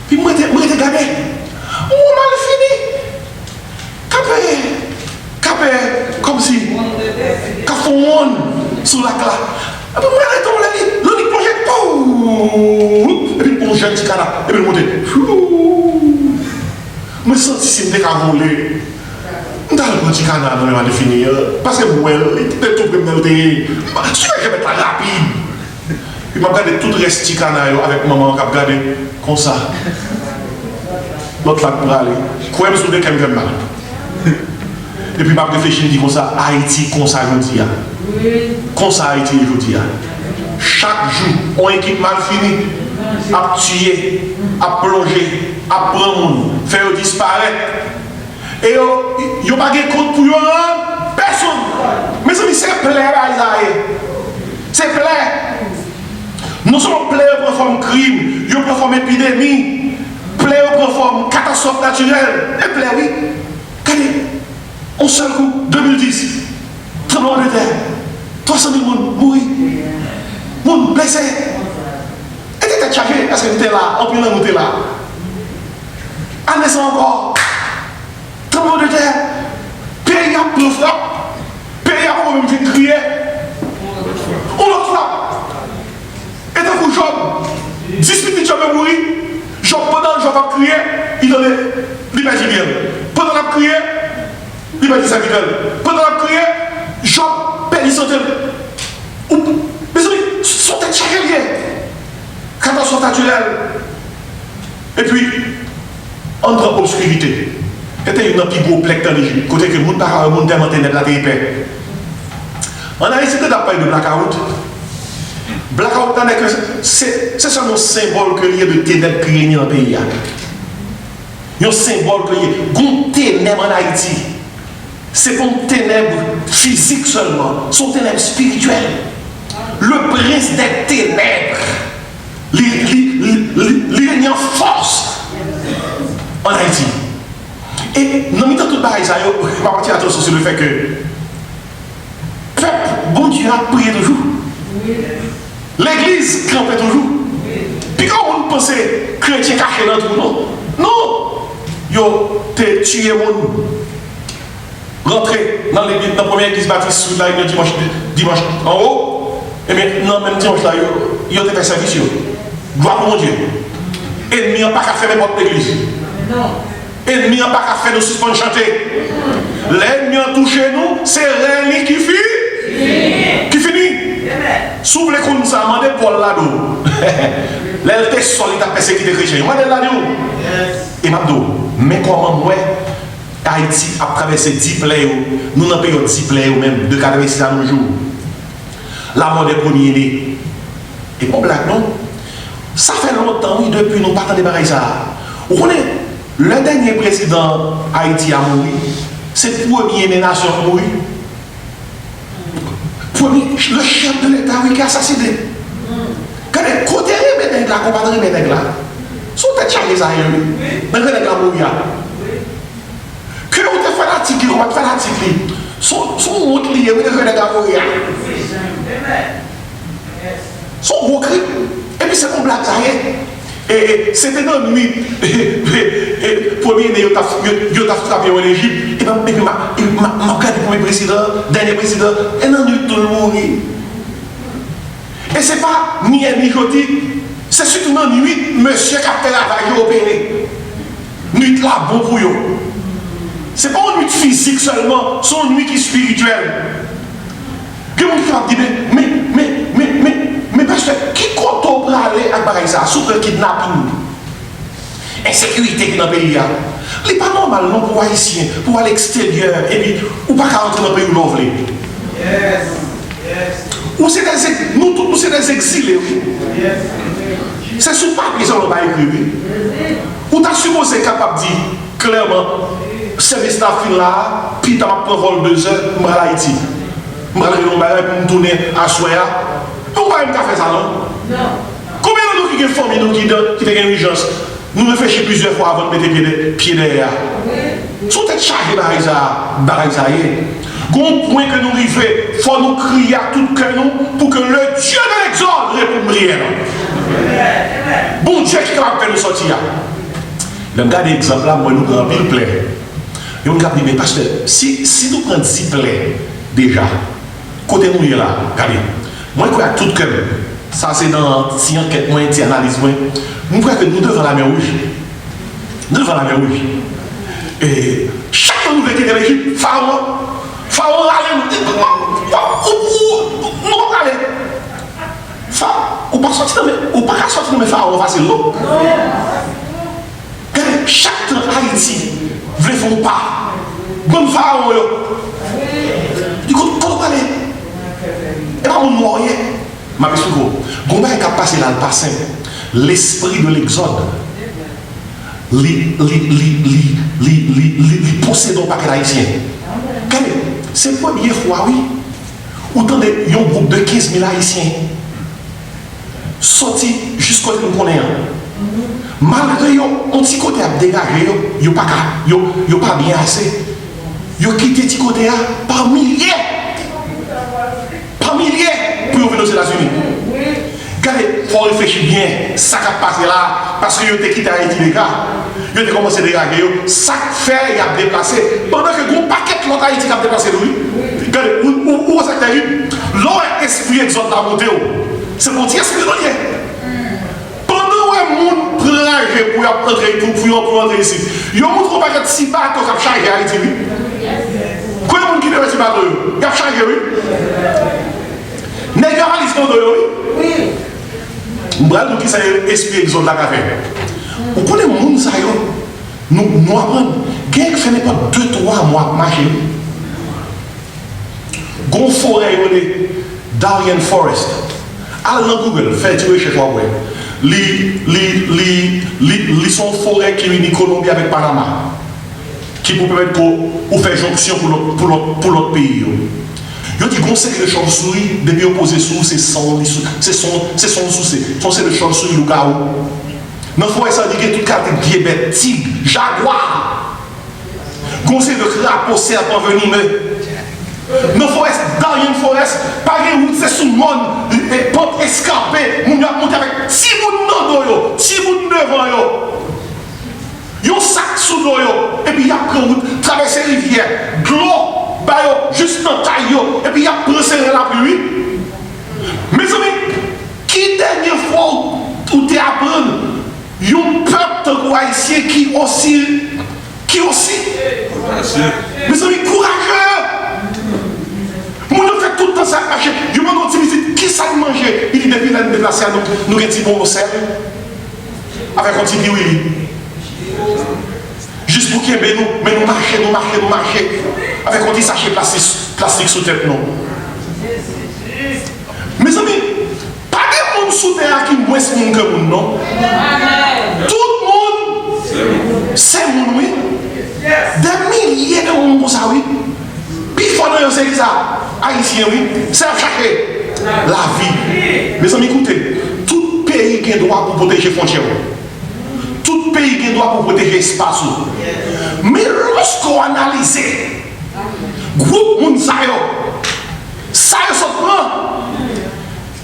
Puis moi te gagné. Oh mal fini. Capé comme si cafon sur la classe. Et puis moi je tombe là, l'unique projet. Et puis on jette du canard, et puis on monte. Je me sens si je me voler. Je vais le petit canard dans le définir. Parce que moi, il était tout comme dans le thé. Je vais mettre rapide. Puis je vais regarder tout le reste du canard avec maman qui a regardé comme ça. L'autre là pour aller. Quoi, je me souviens qu'elle me fait mal. Et puis je réfléchis, je dis comme ça, Haïti, comme ça, je dis. Comme ça, Haïti, je dis. Chaque jour, on équipe mal fini, à tuer, à plonger, à prendre, faire disparaître. Et il n'y a pas de compte pour personne. Mais c'est plaît, Isaïe. C'est plaît. Non seulement plaie prend forme crime, il prend forme épidémie, plaie prend forme catastrophe naturelle. Et plaie, oui. Regardez, on seul coup, 2010, tremblement de terre, 300 000 personnes mourir, monde blessé. Et tu étais chargé parce que tu étais là, en plus tu étais là. En naissant encore, tremblement de terre, pays a plus frappe, pays a quand même fait crier, on le frappe. Et d'un coup, Job, 10 minutes, Job est mourir, Job, pendant que Job a crié, il donne l'image bien. Pendant qu'il a crié, l'image sa gueule. Pendant qu'il a crié, Job perd son temps. Mes amis, son tête chaque lié. Catastrophe naturelle. Et puis, entre obscurité. C'était une plus gros plaque dans l'Égypte. Côté que le monde n'a pas tellement la paix. En Haïti, c'était pas de blackout. Blackout, c'est seulement un symbole que il y a de ténèbres qui règnent dans le pays. Il y a un symbole que il y a de ténèbres en Haïti. C'est pas une ténèbre physique seulement, c'est une ténèbre spirituelle. Le prince des ténèbres, il règne en force en Haïti. Et nous mettons tout pareil, ça, on va partir attention sur le fait que peuple, bon Dieu a prié toujours. L'église campait toujours. Puis quand on pense chrétien caché dans tout, non. Non. Yo, t'es tué mon. Rentré dans l'église, dans la première église baptiste sous la dimanche en haut. Et bien, non, même dimanche là, yo t'es fait service. Gloire à mon Dieu. Ennemi n'a pas qu'à faire n'importe l'église. Ennemi n'a pas qu'à faire nous suspendre chanter. L'ennemi a touché nous, c'est rien qui finit. Qui finit. S'ouvre les comptes, ça m'a demandé Paul là-dedans. L'elle était solide à persécuter les chrétiens. Moi, là-dedans. Et m'a dit, mais comment moi, Haïti a traversé 10 plaies, nous n'avons pas eu 10 plaies même, de 86 à nos jours. La mort des premiers-nés. Et pour blague, non? Ça fait longtemps, oui, depuis nous partons de pareil ça. Vous connaissez, le dernier président Haïti a mouru, c'est le premier des nations à mourir. Le chef de l'État, oui, qui a assassiné. Quand les côtés de la compagnie de là, sont tête chargés ça, mais quand les gars mourir. Que vous avez fait l'article, on va faire l'article. Sont autres liés, vous avez fait les gars mourir. Sont gros cris. Et puis c'est comme blague ça, et c'était dans la nuit, premier né, il a frappé en Égypte, et puis m'a regardé le premier président, dernier président, et dans la nuit tout le monde mourit. Et c'est pas ni jodi, c'est surtout dans la nuit, monsieur qui a fait la vague opéré. Nuit là, bon pour eux. C'est pas une nuit physique seulement, c'est une nuit qui est spirituelle. Que mon frère dit, mais parce que qui compte pour aller à pareil ça, sous le kidnapping, insécurité dans le pays, c'est pas normal non pour haïtiens, pour aller à l'extérieur, et puis, ou pas qu'à rentrer dans le pays où l'on veut. Ou c'est des, nous tous, c'est des exilés. C'est sous papier, ça, on va écrire. Ou t'as supposé capable de dire clairement, service de la file là, puis t'as pris rôle 2 heures pour aller à Haïti. Je vais aller pour me tourner à Soya. On va même faire ça, non? Combien de nous qui ont famille qui ont une urgence? Nous réfléchissons plusieurs fois avant de mettre les pieds derrière. Sont être chargés par ça. Bon point que nous arrivons, il faut nous crier à tout cœur pour que le Dieu de l'exode réponde rien. Bon Dieu qui est capable de nous sortir. Je regarde l'exemple là, moi nous prenons pile plaît. Et on regarde, mais pasteur, si nous prenons 10 plaies déjà, côté nous là, regardez, moi je crois à tout cœur, ça c'est dans si enquête, moi, si analyse, moi, je crois que nous devons la mer rouge. Nous devons la mer rouge. Et chaque fois nous venons de l'Égypte, Pharaon allez, nous allons. Ou pas sortir, ou pas sortir de Pharaon facile. Chaque Haïti veut faire pas. Bon Pharaon, du coup, quand on aller, et pas mon moyen. Ma question, comment est-ce qu'on passe là le passé? L'esprit de l'exode, les possédants par les Haïtiens. C'est la première fois, oui, autant de un groupe de 15 000 Haïtiens sorti jusqu'au nous connaissons. Malgré un petit côté à dégager, yo pas bien assez. Yo quitté petit côté par milliers pour venir aux États-Unis. Regardez, il faut réfléchir bien, ça qui a passé là, parce que yo te quitté Haïti les gars. Yo te commencé à dégager, ça fait y a déplacé. Pendant que gros paquet l'autre Haïti qui a déplacé lui. Regardez, où ça t'a eu? L'autre esprit exode la montée. C'est pour dire esprit de pendant que le monde prend pour entrer ici, il y a un monde qui va être si bateau qui a chargé Haïti. Combien de monde qui devait être si bateau? Il a chargé, oui. N'est-ce pas l'histoire de oui? Oui. Nous qui c'est l'esprit exode la café. Vous connaissez le monde, ça y est. Nous apprenons. Quelqu'un fait pas 2-3 mois de marcher. Gon forêt, Darien Forest. Allez dans Google, faites tuer chez toi. Li sont forêt qui unit Colombie avec Panama. Qui peut permettre pour faire jonction pour l'autre pays. Yo dit qu'on sait que le chauve-souris, depuis opposé sous, c'est son sous, c'est le chauve-souris le chaos. Dans la forêt, ça dit que tout cas de bête, tigre, jaguar. Conseil de crapaud, serpent venimeux. Dans la forêt, dans une forêt, pas de route, c'est sous le monde, porte escarpée, on a monté avec 6 bouts dans le dos, 6 bouts devant yo. Yo sac sous l'eau, et puis il y a pris route, traverser rivière, de l'eau, juste dans taille, et puis il y a pressé la pluie. Mes amis, qui dernière fois où tu apprends, un peuple haïtien qui aussi. Mes amis, courageux. Mon fait tout le temps ça marcher. Je me demande qui ça manger. Il dit depuis l'année déplacée, nous avons dit bon au sel. Avec un petit oui. Juste pour qu'il y ait nous, mais nous marcher. Avec un petit sachet plastique sous tête nous. Mes amis, pas de monde sous terre qui moins monde que nous, non? Tout le monde, c'est mon oui. Des milliers de monde pour ça, oui. Puis il faut dans c'est ça. Haïtien, oui. C'est à chercher la vie. Mes amis, écoutez, tout pays qui a droit pour protéger les frontières. Tout pays qui a droit pour protéger l'espace. Mais lorsqu'on analyse, groupe Mounsayo, ça y se prend.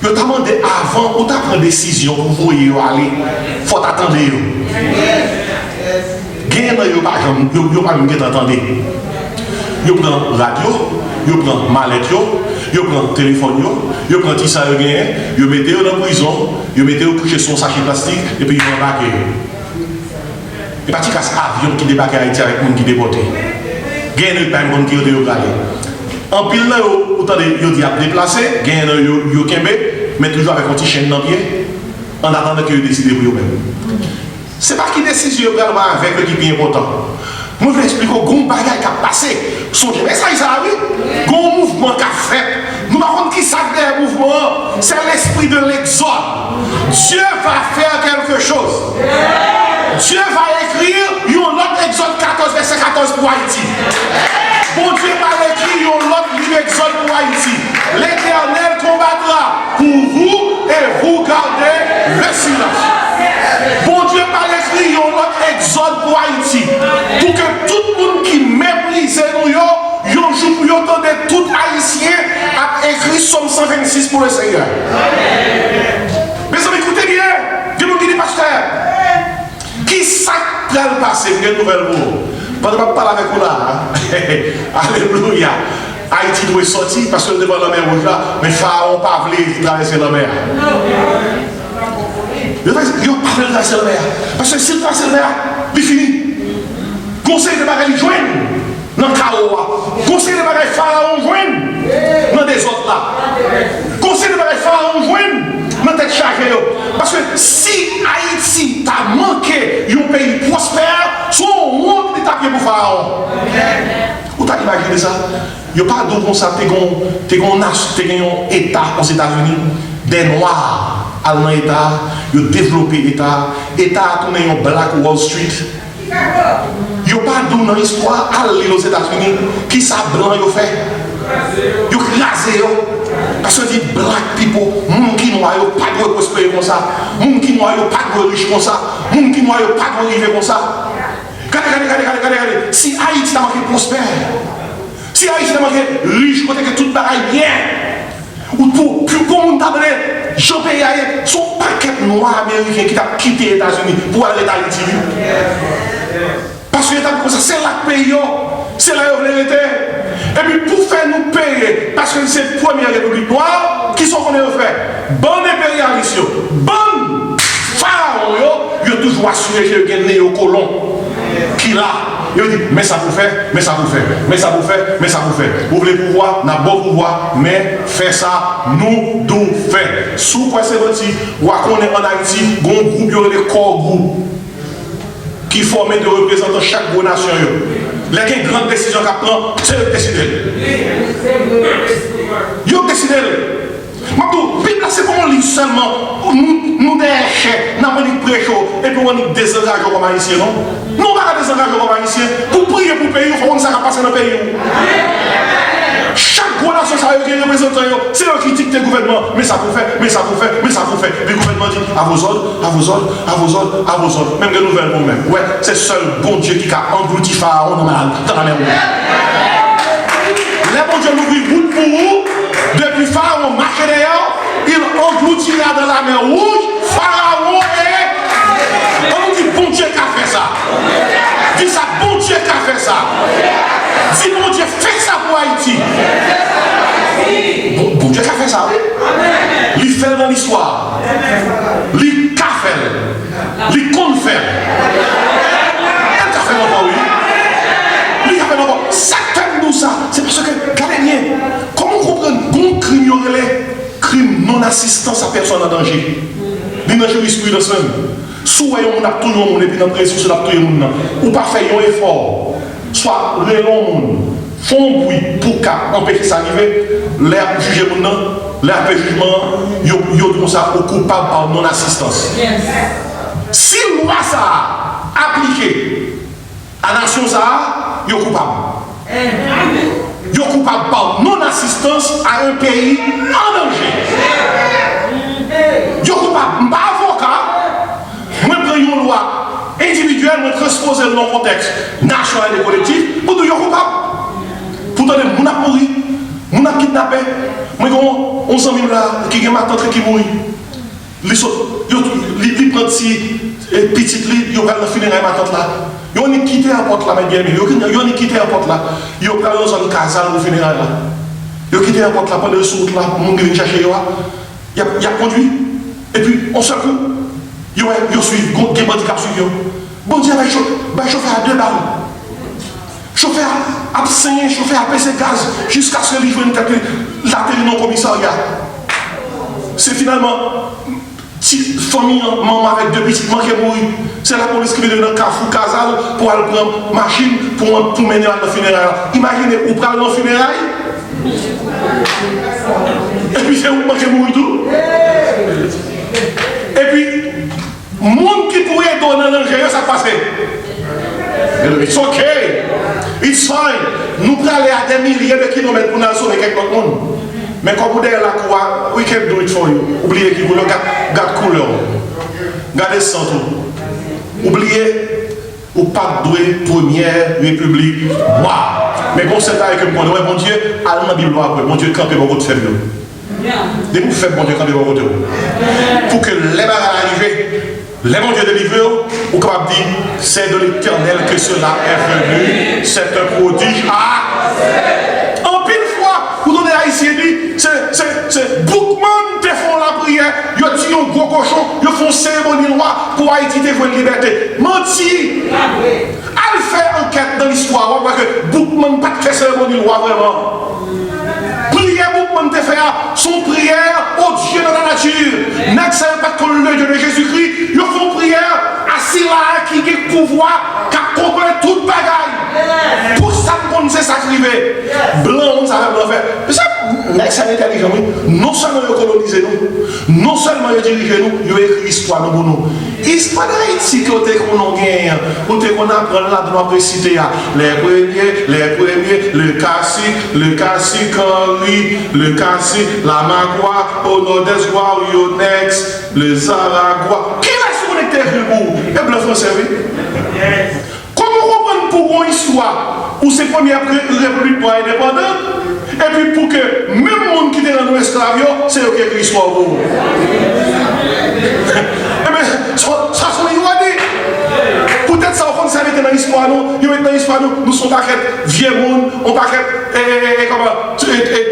Vous demandez avant, vous prenez décision pour vous aller, il faut attendre. Gain dans yo pas même attendre. Yo prend radio, yo prend mallette yo prend téléphone yo prend tout ça yo gain, yo mettez dans prison, yo mettez coucher son sachet plastique et puis ils vont embarquer. Et pas casse avion qui débarque à Haïti avec monde qui déporté. Gain pas monde qui yo regarder. En pile là yo attendez yo dit à déplacer, gain yo kembe, mais toujours avec un petit chaîne dans pied en attendant que yo décide pour eux même. C'est pas qui décision vraiment avec le qui est important. Moi, je vais expliquer qu'on bagaille qui a passé. Songez, mais ça, oui. Un mouvement qui a fait. Nous avons qui ça le mouvement. C'est l'esprit de l'exode. Dieu va faire quelque chose. Dieu va écrire un autre exode 14, verset 14 pour Haïti. Bon Dieu va écrire un autre livre exode pour Haïti. L'Éternel combattra pour vous et vous gardez le silence. Bon Dieu va écrire un autre exode pour Haïti. Pour que tout le monde qui méprise nous, un jour pour entendre tout Haïtien a écrit Somme 126 pour le Seigneur. Mais ça m'écoutez bien. Je vous dis, pasteur, qui s'appelle le passé, une nouvelle mot. Pendant que je parle avec vous là, alléluia. Haïti doit sortir parce que devant la mer rouge là, mais Pharaon pas voulu traverser la mer. Il n'a pas voulu traverser la mer. Parce que s'il traverse la mer, il finit. Conseil de bagaille joindre dans le chaos. Conseil de bagaille Pharaon joindre dans des autres là. Conseil de bagaille Pharaon joindre dans tête chargée. Parce que si Haïti t'a manqué un pays prospère, son monde est tapé pour Pharaon. Vous t'as imaginé ça? Il n'y a pas d'eau comme ça, t'es un État aux États-Unis, des Noirs dans l'État, ils ont développé l'État, l'État a tourné en Black Wall Street. Il n'y a pas d'eau dans l'histoire, aller aux États-Unis, qui ça blanc ils ont fait? Ils ont crasé, parce Parce que dit black people, moun qui noir yo pas de prospérer comme ça, moun qui noir yo pas de riche comme ça, moun qui noir yo pas de river comme ça. Regardez. Si Haïti t'a marqué prospère, si Haïti t'a marqué riche, côté que tout bagaille bien, ou pour qu'on t'a donné, Jean pays son paquet noir américain qui t'a quitté les États-Unis pour aller à Haïti. Parce que c'est là que pays, c'est là où vous était. Et puis pour faire nous payer, parce que c'est la première république noire, qui sont qu'on a fait, bon impérialiste, bon pharaon, ils ont toujours assuré que vous avez des colons qui là. Ils ont dit, mais ça vous fait, mais ça vous fait, mais ça vous fait, mais ça vous fait. Vous voulez pouvoir, n'a bon pouvoir, mais fait ça, nous devons faire. Sous quoi c'est petit, ou à qu'on est en Haïti, un groupe, il y a des corps groupes qui forment des représentants chaque bonne nation. Les grandes décisions qu'à prendre, c'est eux qui décident. Ils ont décidé. Maintenant, c'est comme on lit seulement, nous déchets, nous avons prêché, et puis on est désengagé comme haïtien, non? Nous ne sommes pas désengagés comme haïtien. Pour prier pour le pays, il faut qu'on s'en passe dans le pays. Chaque gros nation, ça a été représentant, c'est eux qui dictent le gouvernement. Mais ça vous fait, mais ça vous fait, mais ça vous fait. Le gouvernement dit à vos ordres, à vos ordres, à vos ordres, à vos ordres. Même des nouvelles pour même. Ouais, c'est seul bon Dieu qui a englouti Pharaon dans la mer rouge. Les bons Dieu nous disent route pour vous. Depuis Pharaon marché d'ailleurs, il engloutira dans la mer rouge. Pharaon est. On nous dit bon Dieu qui a fait ça. Dis ça, bon Dieu qui a fait ça. Dis bon Dieu, fais ça pour Haïti. Bon Dieu qui a fait ça. Il fait dans l'histoire. Il a fait. Il compte faire. Il a fait encore, oui. Il a fait encore. Ça fait nous ça. C'est parce que, regardez bien, comment comprendre qu'on crime non-assistance à personne en danger. Il y a une jurisprudence même. Soit on a tout le monde et puis dans pression sur tout le monde. Ou pas faire un effort. Soit les gens font bruit pour empêcher ça d'arriver. L'air juger le monde, l'air fait jugement, ils ont ça au coupable par non-assistance. Si loi ça appliqué à la nation ça, ils sont coupables. Ils sont coupables par non-assistance à un pays en danger. Ils sont coupables. Je ne suis pas avocat. Je prends une loi individuelle, je transpose dans le contexte national et collectif pour dire qu'ils sont coupables. Pourtant, on a mouru, on a kidnappé. Moi, on s'en vient là, qui est ma tante qui mourit. Il prend si petite, il va le funérailles ma tante là. Ils ont quitté la porte là, mais bien, ils ont quitté la porte là. Ils ont pris dans une casale pour funérailles là. Ils ont quitté la porte là, pendant le soute là, pour mon chercher. Il a conduit. Et puis, on se coup, ils suivent, il y a des handicap suivent. Bon Dieu, il chauffer à 2 balles. Chauffeur a saigné, chauffeur a baissé gaz jusqu'à ce que les jeunes l'atterri dans le commissariat. C'est finalement famille, maman avec 2 petits qui mourir. C'est la police qui vient dans le Carrefour Casal pour aller prendre machine pour mener à la funéraille. Imaginez, où prend dans le funéraille. Et puis c'est où qui mourir tout. Et puis, le monde qui pourrait donner l'ingénieur, ça passe. It's okay. It's fine. Nous pouvons aller à des milliers de kilomètres pour nous sauver quelque monde. Mais comme vous dites là, we can do it for you. Oubliez qu'il vous garde couleur. Gardez sang tout. Oubliez, ou pas de première république. Waouh! Mais bon, c'est là que mon Dieu, allez dans la Bible après. Mon Dieu, campez votre faible. Dès que vous faites, mon Dieu, campez votre faible. Pour que les barres arrivent. Les bons Dieu délivrés, ou capable de dire, c'est de l'Éternel que cela est venu, c'est un prodige. En pile fois, vous donnez à ici, c'est Bookman qui font la prière, ils ont un gros cochon, ils font cérémonie noire pour Haïti te une liberté. Menti! Elle fait enquête dans l'histoire, parce que Bookman n'a pas fait cérémonie noire vraiment. Prière Bookman te fait son prière au Dieu de la nature. N'est-ce pas que le Dieu de Jésus-Christ, ils font prière à Silla qui a le pouvoir, qui a compris toute bagaille. Pour ça qu'on sait sacrifier. Blanc, on savait blanc faire. ça intelligent, non seulement ils colonisent nous, non seulement ils dirigent nous, ils écrivent l'histoire pour nous. L'histoire d'Haïti, côté qu'on gagne, côté qu'on apprend là, de notre cité, les premiers, le Cassi, Henri, le Cassi, la Magua, au nord-est, Yonex, le Zaragua. Qui va se connecter avec vous? Et blanc français, oui. Comment comprendre pour une histoire où c'est la première république pour indépendante? Et puis pour que même le monde qui est dans l'esclavage, c'est eux qui écrit l'histoire pour vous. Eh bien, ça sont ironis. Peut-être ça, on s'est dans l'histoire, nous sommes pas vieux monde, on pas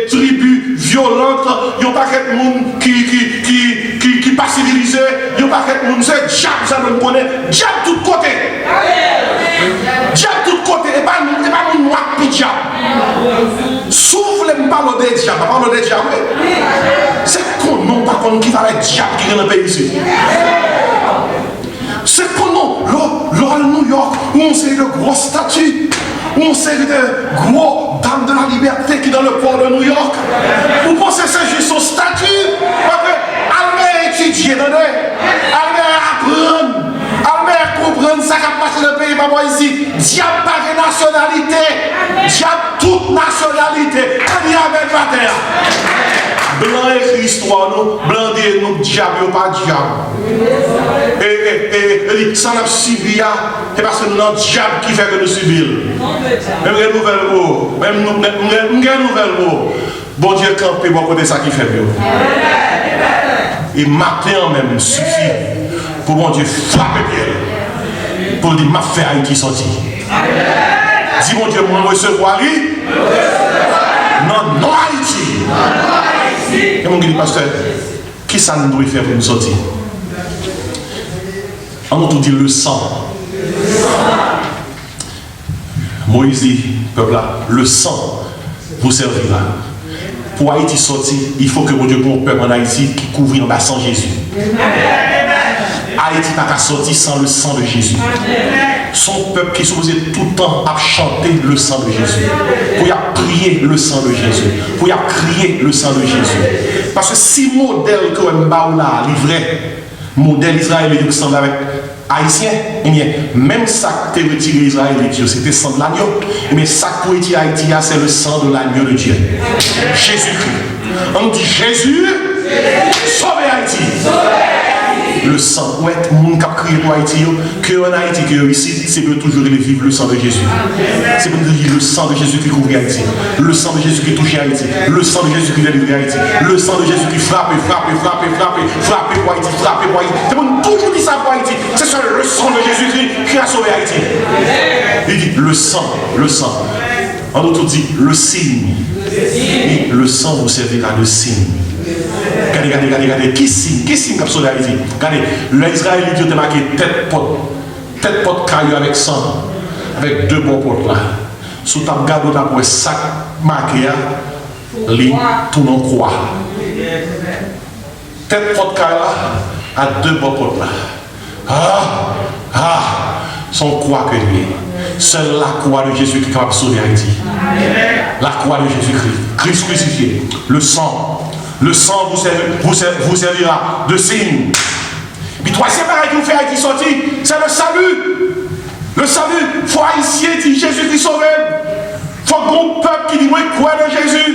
tribus violentes, on pas monde qui pas civilisé, on pas monde, c'est diable, ça nous connaît, diable de tout côté. Diable de tout côté, et pas nous noir puis diable. Souffle, je parle de diable, je parle de diable. C'est qu'on non pas qu'on qui va être diable qui est dans le pays ici. C'est qu'on non, l'or New York, où on sait de grosses statues, où on sait de gros dames de la liberté qui est dans le port de New York. Vous pensez que c'est juste une statue? Allez étudier, allez apprendre. Comprendre ça qui a passé dans le pays, pas moi ici. Diable par nationalité. Diable toute nationalité. On y a avec la terre. Blanc écrit l'histoire, nous. Blanc dit nous, diable ou pas diable. Et ça n'a subi, c'est parce que nous avons diable qui fait que nous subissons. Même une nouvelle mot. Même une nouvelle mot. Bon Dieu, campé, bon côté ça qui fait mieux. Et matin même suffit pour bon Dieu frapper bien. Pour dire, ma fait Haïti sorti. Dis mon Dieu, moi recevoir lui. Non, non Haïti. Et mon dit, pasteur, qui ça nous doit faire pour nous sortir? On nous dit le sang. Moïse dit, peuple là, le sang vous servira. Pour Haïti sortir, il faut que mon Dieu, mon peuple en Haïti qui couvre en bas sans Jésus. Haïti n'a qu'à sortir sans le sang de Jésus. Son peuple qui est supposé tout le temps à chanter le sang de Jésus. Pour y prier le sang de Jésus. Pour y crier le sang de Jésus. Parce que si modèle que Mbaoula livré, modèle israélien qui ressemble avec haïtien, eh bien, même ça qui était retiré Israël de Dieu, c'était le sang de l'agneau. Mais ça qui est retiré Haïti, c'est le sang de l'agneau de Dieu. Jésus-Christ. On dit Jésus, sauvez Haïti. Le sang, ouais, mon cap crié pour Haïti, que en Haïti, que ici, c'est de toujours vivre le sang de Jésus. C'est pour dire le sang de Jésus qui couvre Haïti, le sang de Jésus qui touche Haïti, le sang de Jésus qui délivre Haïti, le sang de Jésus qui frappe pour Haïti, C'est pour toujours dire ça pour Haïti. C'est sur le sang de Jésus qui a sauvé Haïti. Il dit le sang. On nous tout dit le signe. Et le sang vous servira de signe. Regardez, qui signe qui a sauvé Haïti? Regardez, l'Israël il a marqué tête pot caillou avec sang, avec deux bons potes là. Sous ta garde, on a pour sac marqué, li tout non croix. Tête pot caillou à deux bons potes là. Son croix que lui. Seule la croix de Jésus qui est capable de sauver Haïti. La croix de Jésus-Christ. Christ crucifié. Le sang vous servira de signe. Puis troisième pareil qui vous fait Haïti sortir, c'est le salut. Le salut, il faut haïtien dit Jésus qui sauve. Il faut un peuple qui dit moi crois de Jésus.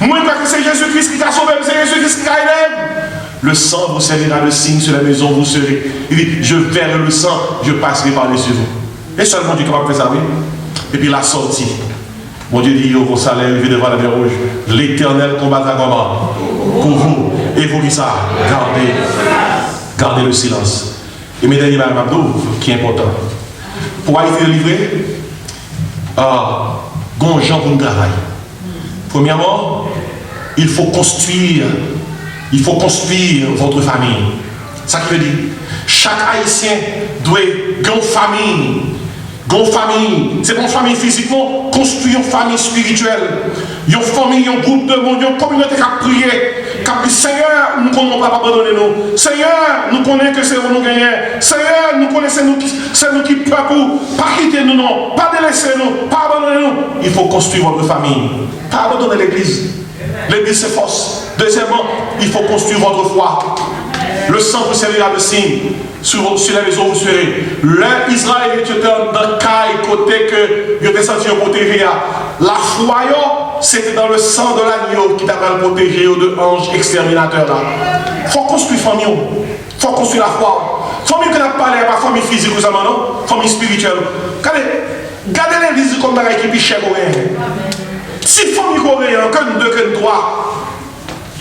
Moi crois que c'est Jésus-Christ qui a sauvé, c'est Jésus-Christ qui a aidé. Le sang vous servira de signe sur la maison, vous serez. Il dit, je verrai le sang, je passerai par-dessus vous. Et seulement Dieu est capable de faire ça, oui. Et puis la sortie. Mon Dieu dit, au salaire, levé devant la mer rouge. L'Éternel combattra comment? Pour vous. Et vous qui ça, gardez le silence. Et mes derniers Mabdou, qui est important. Pour être délivré, Gonjan pour nous travailler. Premièrement, il faut construire votre famille. Ça qui veut dire, chaque Haïtien doit avoir une famille. C'est pas une famille physiquement, construire une famille spirituelle. Une famille, un groupe de monde, une communauté qui a prié, qui a dit Seigneur, nous ne pouvons pas abandonner nous. Seigneur, nous connaissons que c'est vous nous gagnons. Seigneur, nous connaissons c'est nous qui peuvent pas quitter nous, non, pas délaisser nous, pas abandonner nous. Il faut construire votre famille. Pas abandonner l'église. L'église s'efforce. Deuxièmement, il faut construire votre foi. Le sang vous servira de signe sur la maison où vous serez. L'Israël était dans le cas côté que il était senti protégé. La foi, c'était dans le sang de l'agneau qui t'avait protégé de anges exterminateurs. Il faut construire famille. Il faut construire la foi. Famille que n'a pas parlé, pas famille physique ou ça, non? Famille spirituelle. Gardez l'église comme un qui piche coréen. Si famille coréen, que deux, que trois.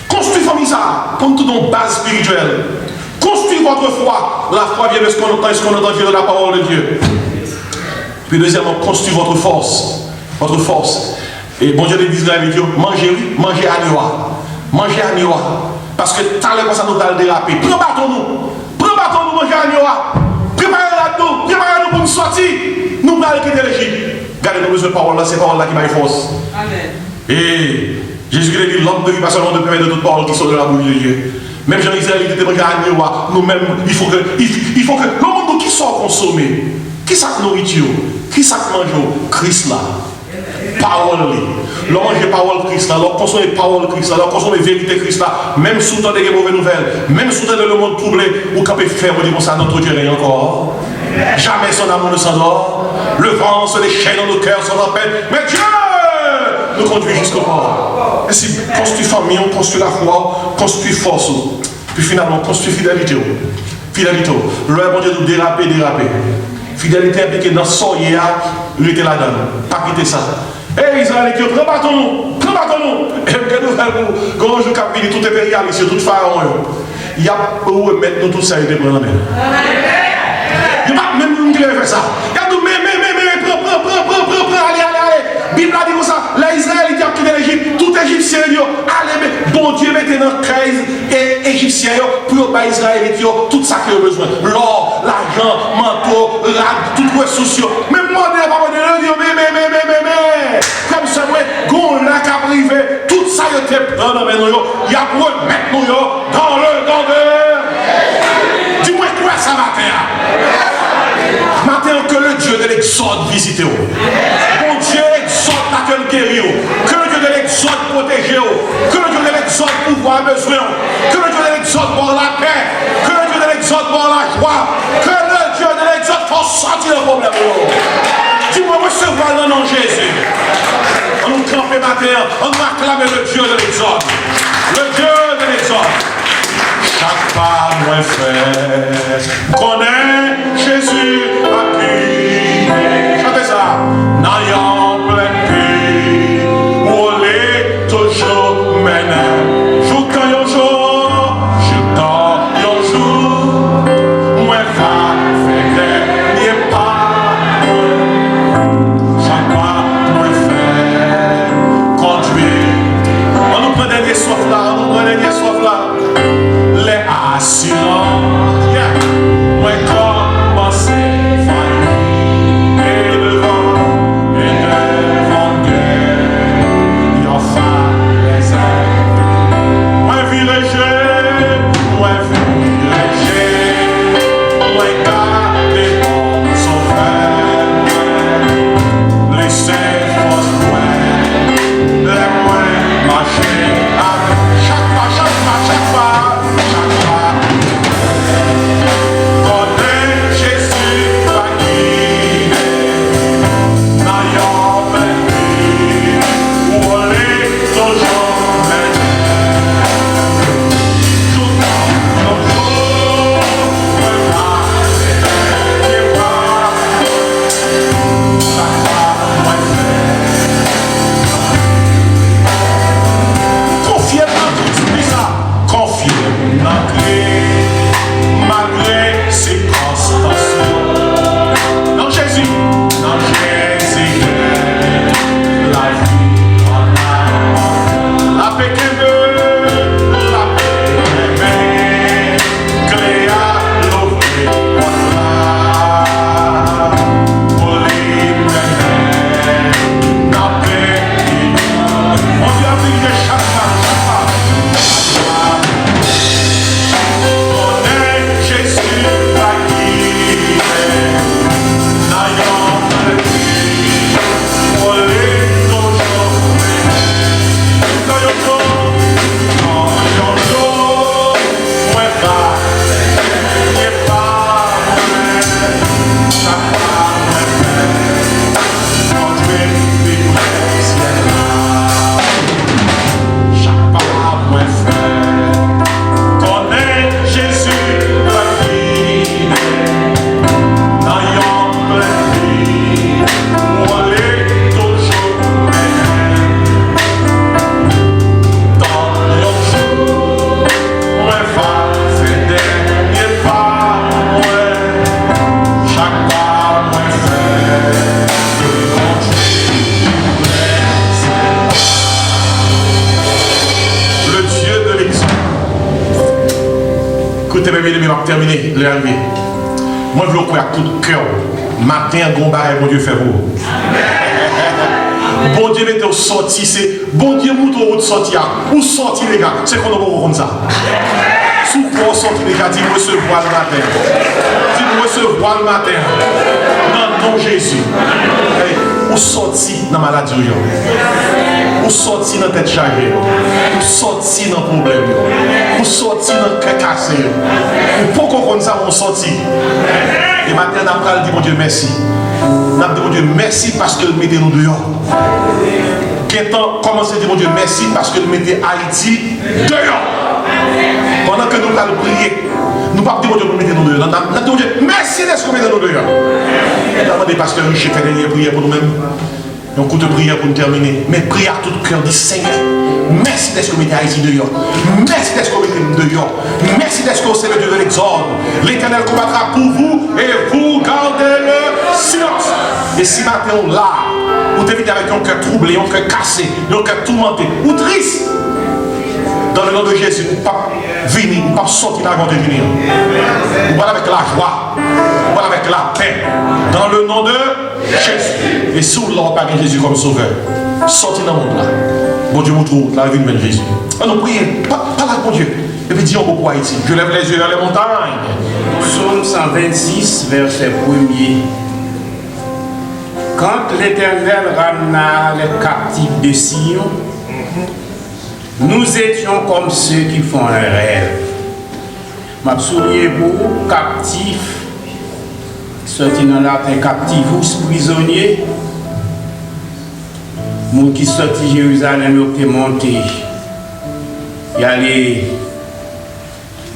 Construis famille ça, comme tout dans base spirituelle. Construis votre foi. La foi vient de ce qu'on entend et ce qu'on entend de la parole de Dieu. Puis deuxièmement, construis votre force. Votre force. Et bon Dieu d'Israël dit, mangez à Niwa. Mangez à Niwa. Parce que tout à l'heure, ça nous a dérapé. Préparons-nous, mangez à Niwa. Préparez-nous pour nous sortir. Nous allons quitter l'Égypte. Gardez-nous besoin de parole là, c'est parole là qui m'a force. Amen. Et Jésus-Christ dit, l'homme ne vit pas seulement de pain, mais de toute parole qui sort de la bouche de Dieu. Même Jean-Israël était mangé à Niwa. Nous-mêmes, il faut que le monde qui sort consommer. Qui ça nourriture? Qui ça mange? Christ là. Parole. L'on mange parole Christ là. L'on consomme parole Christ là. L'on consomme vérité Christ là. Même sous temps des mauvaises nouvelles. Même sous temps de le monde troublé. Ou quand peut faire, on dit bon ça, notre Dieu n'est encore. Jamais son amour ne s'endort. Le vent se déchaîne dans nos cœurs sans appel. Mais Dieu nous conduit jusqu'au port. Et si construit famille, on construit la foi, construit force. Puis finalement, construit fidélité. Fidélité. Le bon Dieu nous déraper. Fidélité impliquée dans son yéa, il était là-dedans. Pas quitter ça. Eh Israël, prépare-nous. Et que nous faisons, quand je capite tout est réaliste, tout pharaon. Il y a où mettre nous tout ça et prendre la main. Il n'y a pas même nous qui faire ça. Regardez-nous, mais, prends, allez. Bible a dit comme ça, les Israélites qui ont quitté l'Égypte, tout Égyptien, allez, mais bon Dieu mettez dans la crise égyptien pour les Israélites, tout ça qu'ils ont besoin. L'or, l'argent, manteau, tout ressources. Mais moi, je ne vais pas dire, mais, comme ça, qu'on n'a qu'à priver, tout ça, il y a pour mettre nous dans le grandeur. Dis-moi quoi ça matin? Matin que le Dieu de l'Exode visite. Bon Dieu exode laquelle guérir. Que le Dieu de l'Exode protège. Que le Dieu de l'Exode pouvoir besoin. Que le Dieu de l'Exode pour la paix. Que le Dieu de l'Exode pour la joie. Que le Dieu de l'Exode fasse sortir le problème. Dis-moi recevoir le nom de Jésus. On nous campe matin. On nous acclame le Dieu de l'Exode. Le Dieu de l'Exode. Chaque pas moins fait, connaît Jésus à qui. Chantez ça. N'ayant plein pays, où l'est toujours mené. Joutant yon jour, moins va faire n'est pas. Chaque pas moins fait, conduit. On nous prend dernier soif là, Les assurances, moi Écoutez, mes bien-aimés, on va terminer, l'arrivée. Moi, je veux croire à tout cœur. Matin, Gomba et mon Dieu fait vous. Bon Dieu, mettez au sorti, c'est bon Dieu, mouton au sorti. Où sorti, les gars? C'est qu'on a beaucoup comme ça. Sous quoi sorti, les gars? Dis-moi recevoir le matin. Dis-moi recevoir le matin. Non, non, Jésus. Où sorti dans la maladie? Où sorti dans la tête chargée? Où sorti dans le problème? Où sorti dans le cœur cassé? Pourquoi on ça, on sorti? Et maintenant, on a dit, mon Dieu, merci. On a dit, mon Dieu, merci parce que mettez nous dehors. Qu'est-ce commencez à dire, mon Dieu, merci parce que mettez Haïti dehors. Pendant que nous allons prier, nous ne pouvons pas dire, mon Dieu, mettez nous dehors. On a dit, mon Dieu, merci d'être que mettez nous dehors. On a demandé, pasteur Richer, fait une prière pour nous-mêmes. Un coup de prière pour nous terminer. Mais priez à tout cœur, dit Seigneur, merci d'être que mettez Haïti dehors. Merci d'être que mettez nous dehors. Merci d'être que vous savez de l'exode. L'Éternel combattra pour vous et vous gardez le silence. Et si matin on l'a, vous devez avec un cœur troublé, un cœur cassé, un cœur tourmenté ou triste. Dans le nom de Jésus, nous ne pouvons pas venir, nous ne pouvons pas sortir avant de venir. Nous voilà avec la joie, nous voilà avec la paix. Dans le nom de Jésus. Et sous l'ordre par Jésus comme sauveur. Sortez dans le monde là. Bon Dieu, vous trouve la vie de Jésus. Alors priez, pas là, bon Dieu. Et puis disons beaucoup Haïti. Je lève les yeux vers les montagnes. Psaume 126, verset 1er. Quand l'Éternel ramena les captifs de Sion, nous étions comme ceux qui font un rêve. Souvenez-vous, captifs, sorti dans latin captivus, prisonnier, nous qui sortis de Jérusalem, nous sommes montés. Il y a les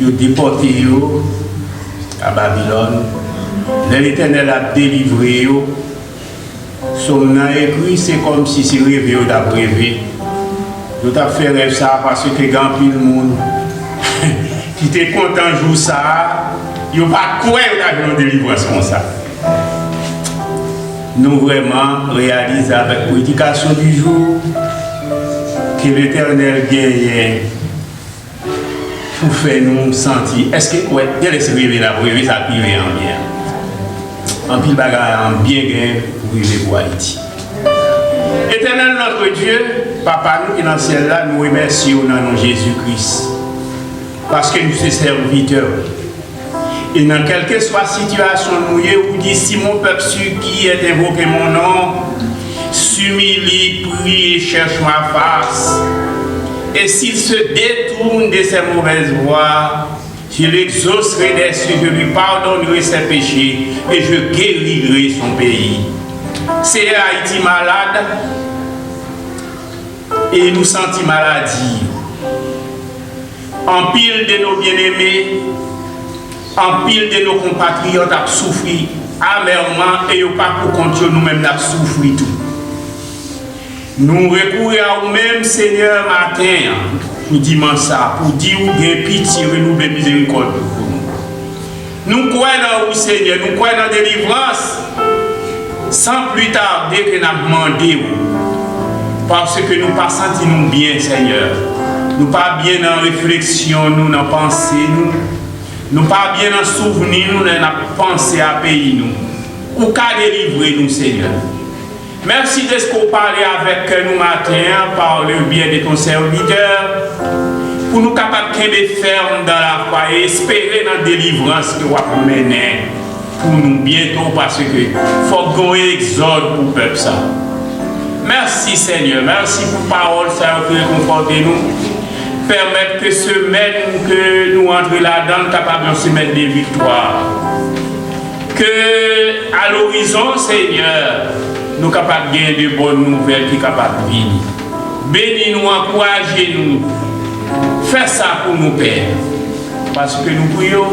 déportés à Babylone. L'Éternel a délivré. Son nom écrit, c'est comme si c'est rêvé ou d'après rêvé. Nous avons fait rêve ça parce que grand pile monde qui était content de jouer ça, il n'y a pas quoi d'avoir une délivrance comme ça. Nous vraiment réalisons avec la prédication du jour que l'Éternel gagne pour faire nous sentir. Est-ce que quoi, il laisse rêver là, pour rêver ça pire en bien. En pile bagarre en bien gain pour rêver pour Haïti. Éternel notre Dieu, Papa, nous qui dans le ciel là, nous remercions au nom de Jésus-Christ. Parce que nous sommes serviteurs. Et dans quelle que soit la situation, nous vous dites, si mon peuple qui est invoqué mon nom, s'humilie, prie et cherche ma face. Et s'il se détourne de ses mauvaises voies, je l'exaucerai des cieux, je lui pardonnerai ses péchés et je guérirai son pays. C'est Haïti malade et nous sentons maladie. En pile de nos bien-aimés, en pile de nos compatriotes ont souffert amèrement et pas pour compter nous-mêmes nous souffrir tout. Nous recourons à nous-mêmes, Seigneur, matin, pour dire ça, pour dire où bien pitié, nous de miséricorde pour nous. Nous croyons dans vous, Seigneur, nous croyons dans la délivrance, sans plus tarder que nous avons demandé, parce que nous ne pas senti nous bien, Seigneur. Nous pas bien dans la réflexion, nous dans la pensée, nous pas bien dans le souvenir, nous dans la pensée à pays, nous. Ou qu'à délivrer nous, Seigneur. Merci de ce qu'on parlait avec nous matin par le bien de ton serviteur, pour nous capables de ferme dans la foi et espérer dans la délivrance que vous avez menée pour nous bientôt, parce que faut qu'on exode pour le peuple ça. Merci Seigneur, merci pour la parole, ça qui réconforte nous. Permettre que semaine que nous entrons là-dedans, capable de semaine de victoire. Que à l'horizon, Seigneur, nous sommes capables de gagner de bonnes nouvelles qui sont capables de venir. Bénis-nous, encouragez-nous. Fais ça pour nous, Père. Parce que nous prions,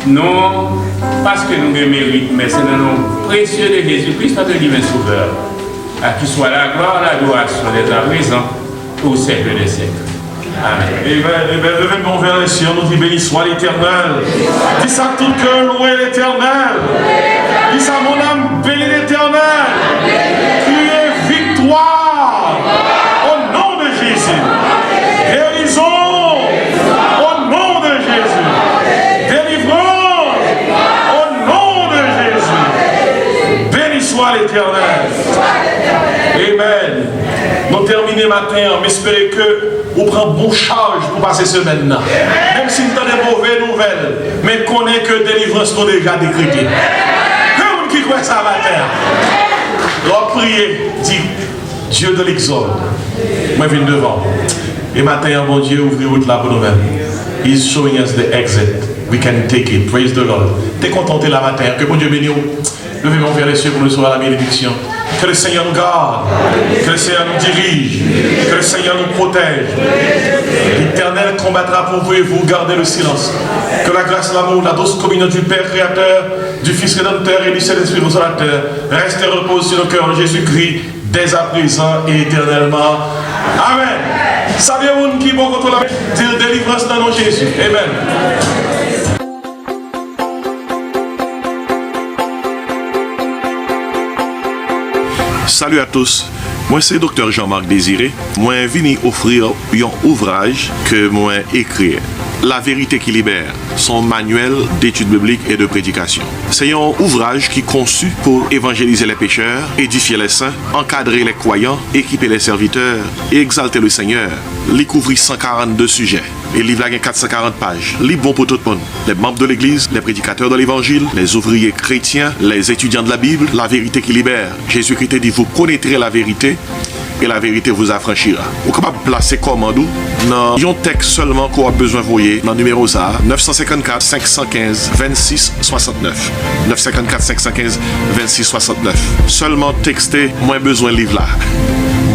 non parce que nous méritons, mais c'est dans le nom précieux de Jésus-Christ, notre divin Sauveur. À qui soit la gloire, l'adoration dès à présent, au siècle des siècles. Amen. Et levez mon vers les cieux, nous dit béni soit l'Éternel. Dis ça tout cœur, louez l'Éternel. Dis ça mon âme, bénis l'Éternel. Criez victoire au nom de Jésus. Guérison au nom de Jésus. matin, m'espérer que vous prenez bon charge pour passer semaine là. Même si vous avez des mauvaises nouvelles, mais connaît que délivrance nous déjà décrétée. Que qui croit ça matin? Alors priez, dit Dieu de l'Exode. Moi je viens devant. Et matin, bon Dieu, ouvrez route là pour nous-mêmes. He's showing us the exit. We can take it. Praise the Lord. T'es contenté là matin. Que bon Dieu bénisse. Levez-moi vers les cieux pour nous sauver la bénédiction. Que le Seigneur nous garde. Que le Seigneur nous dirige. Que le Seigneur nous protège. L'Éternel combattra pour vous et vous gardez le silence. Que la grâce, l'amour, la douce communion du Père Créateur, du Fils Rédempteur et du Saint-Esprit Consolateur reste et repose sur le cœur de Jésus-Christ dès à présent et éternellement. Amen. Savez-vous qui bon contre la délivrance dans nos Jésus? Amen. Salut à tous, moi c'est Dr. Jean-Marc Désiré. Moi venu offrir un ouvrage que moi écrit. La vérité qui libère, son manuel d'études bibliques et de prédication. C'est un ouvrage qui est conçu pour évangéliser les pécheurs, édifier les saints, encadrer les croyants, équiper les serviteurs et exalter le Seigneur. Il couvre 142 sujets. Et le livre a 440 pages. Livre bon pour tout le monde. Les membres de l'Église, les prédicateurs de l'Évangile, les ouvriers chrétiens, les étudiants de la Bible, la vérité qui libère. Jésus-Christ dit, vous connaîtrez la vérité et la vérité vous affranchira. Vous êtes capable de placer commande dans un texte seulement qu'on a besoin de voyer dans le numéro ça 954 515 26 69 954 515 26 69. Seulement texter moins besoin de livre là.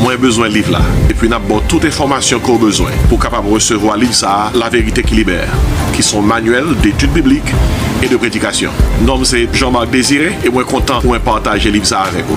Moins besoin de livre là. Et puis nous avons toute information qu'on a besoin pour capable recevoir livre ça, la vérité qui libère, qui sont manuels d'études bibliques et de prédication. Nom c'est Jean-Marc Désiré et moi content pour partager livre ça avec vous.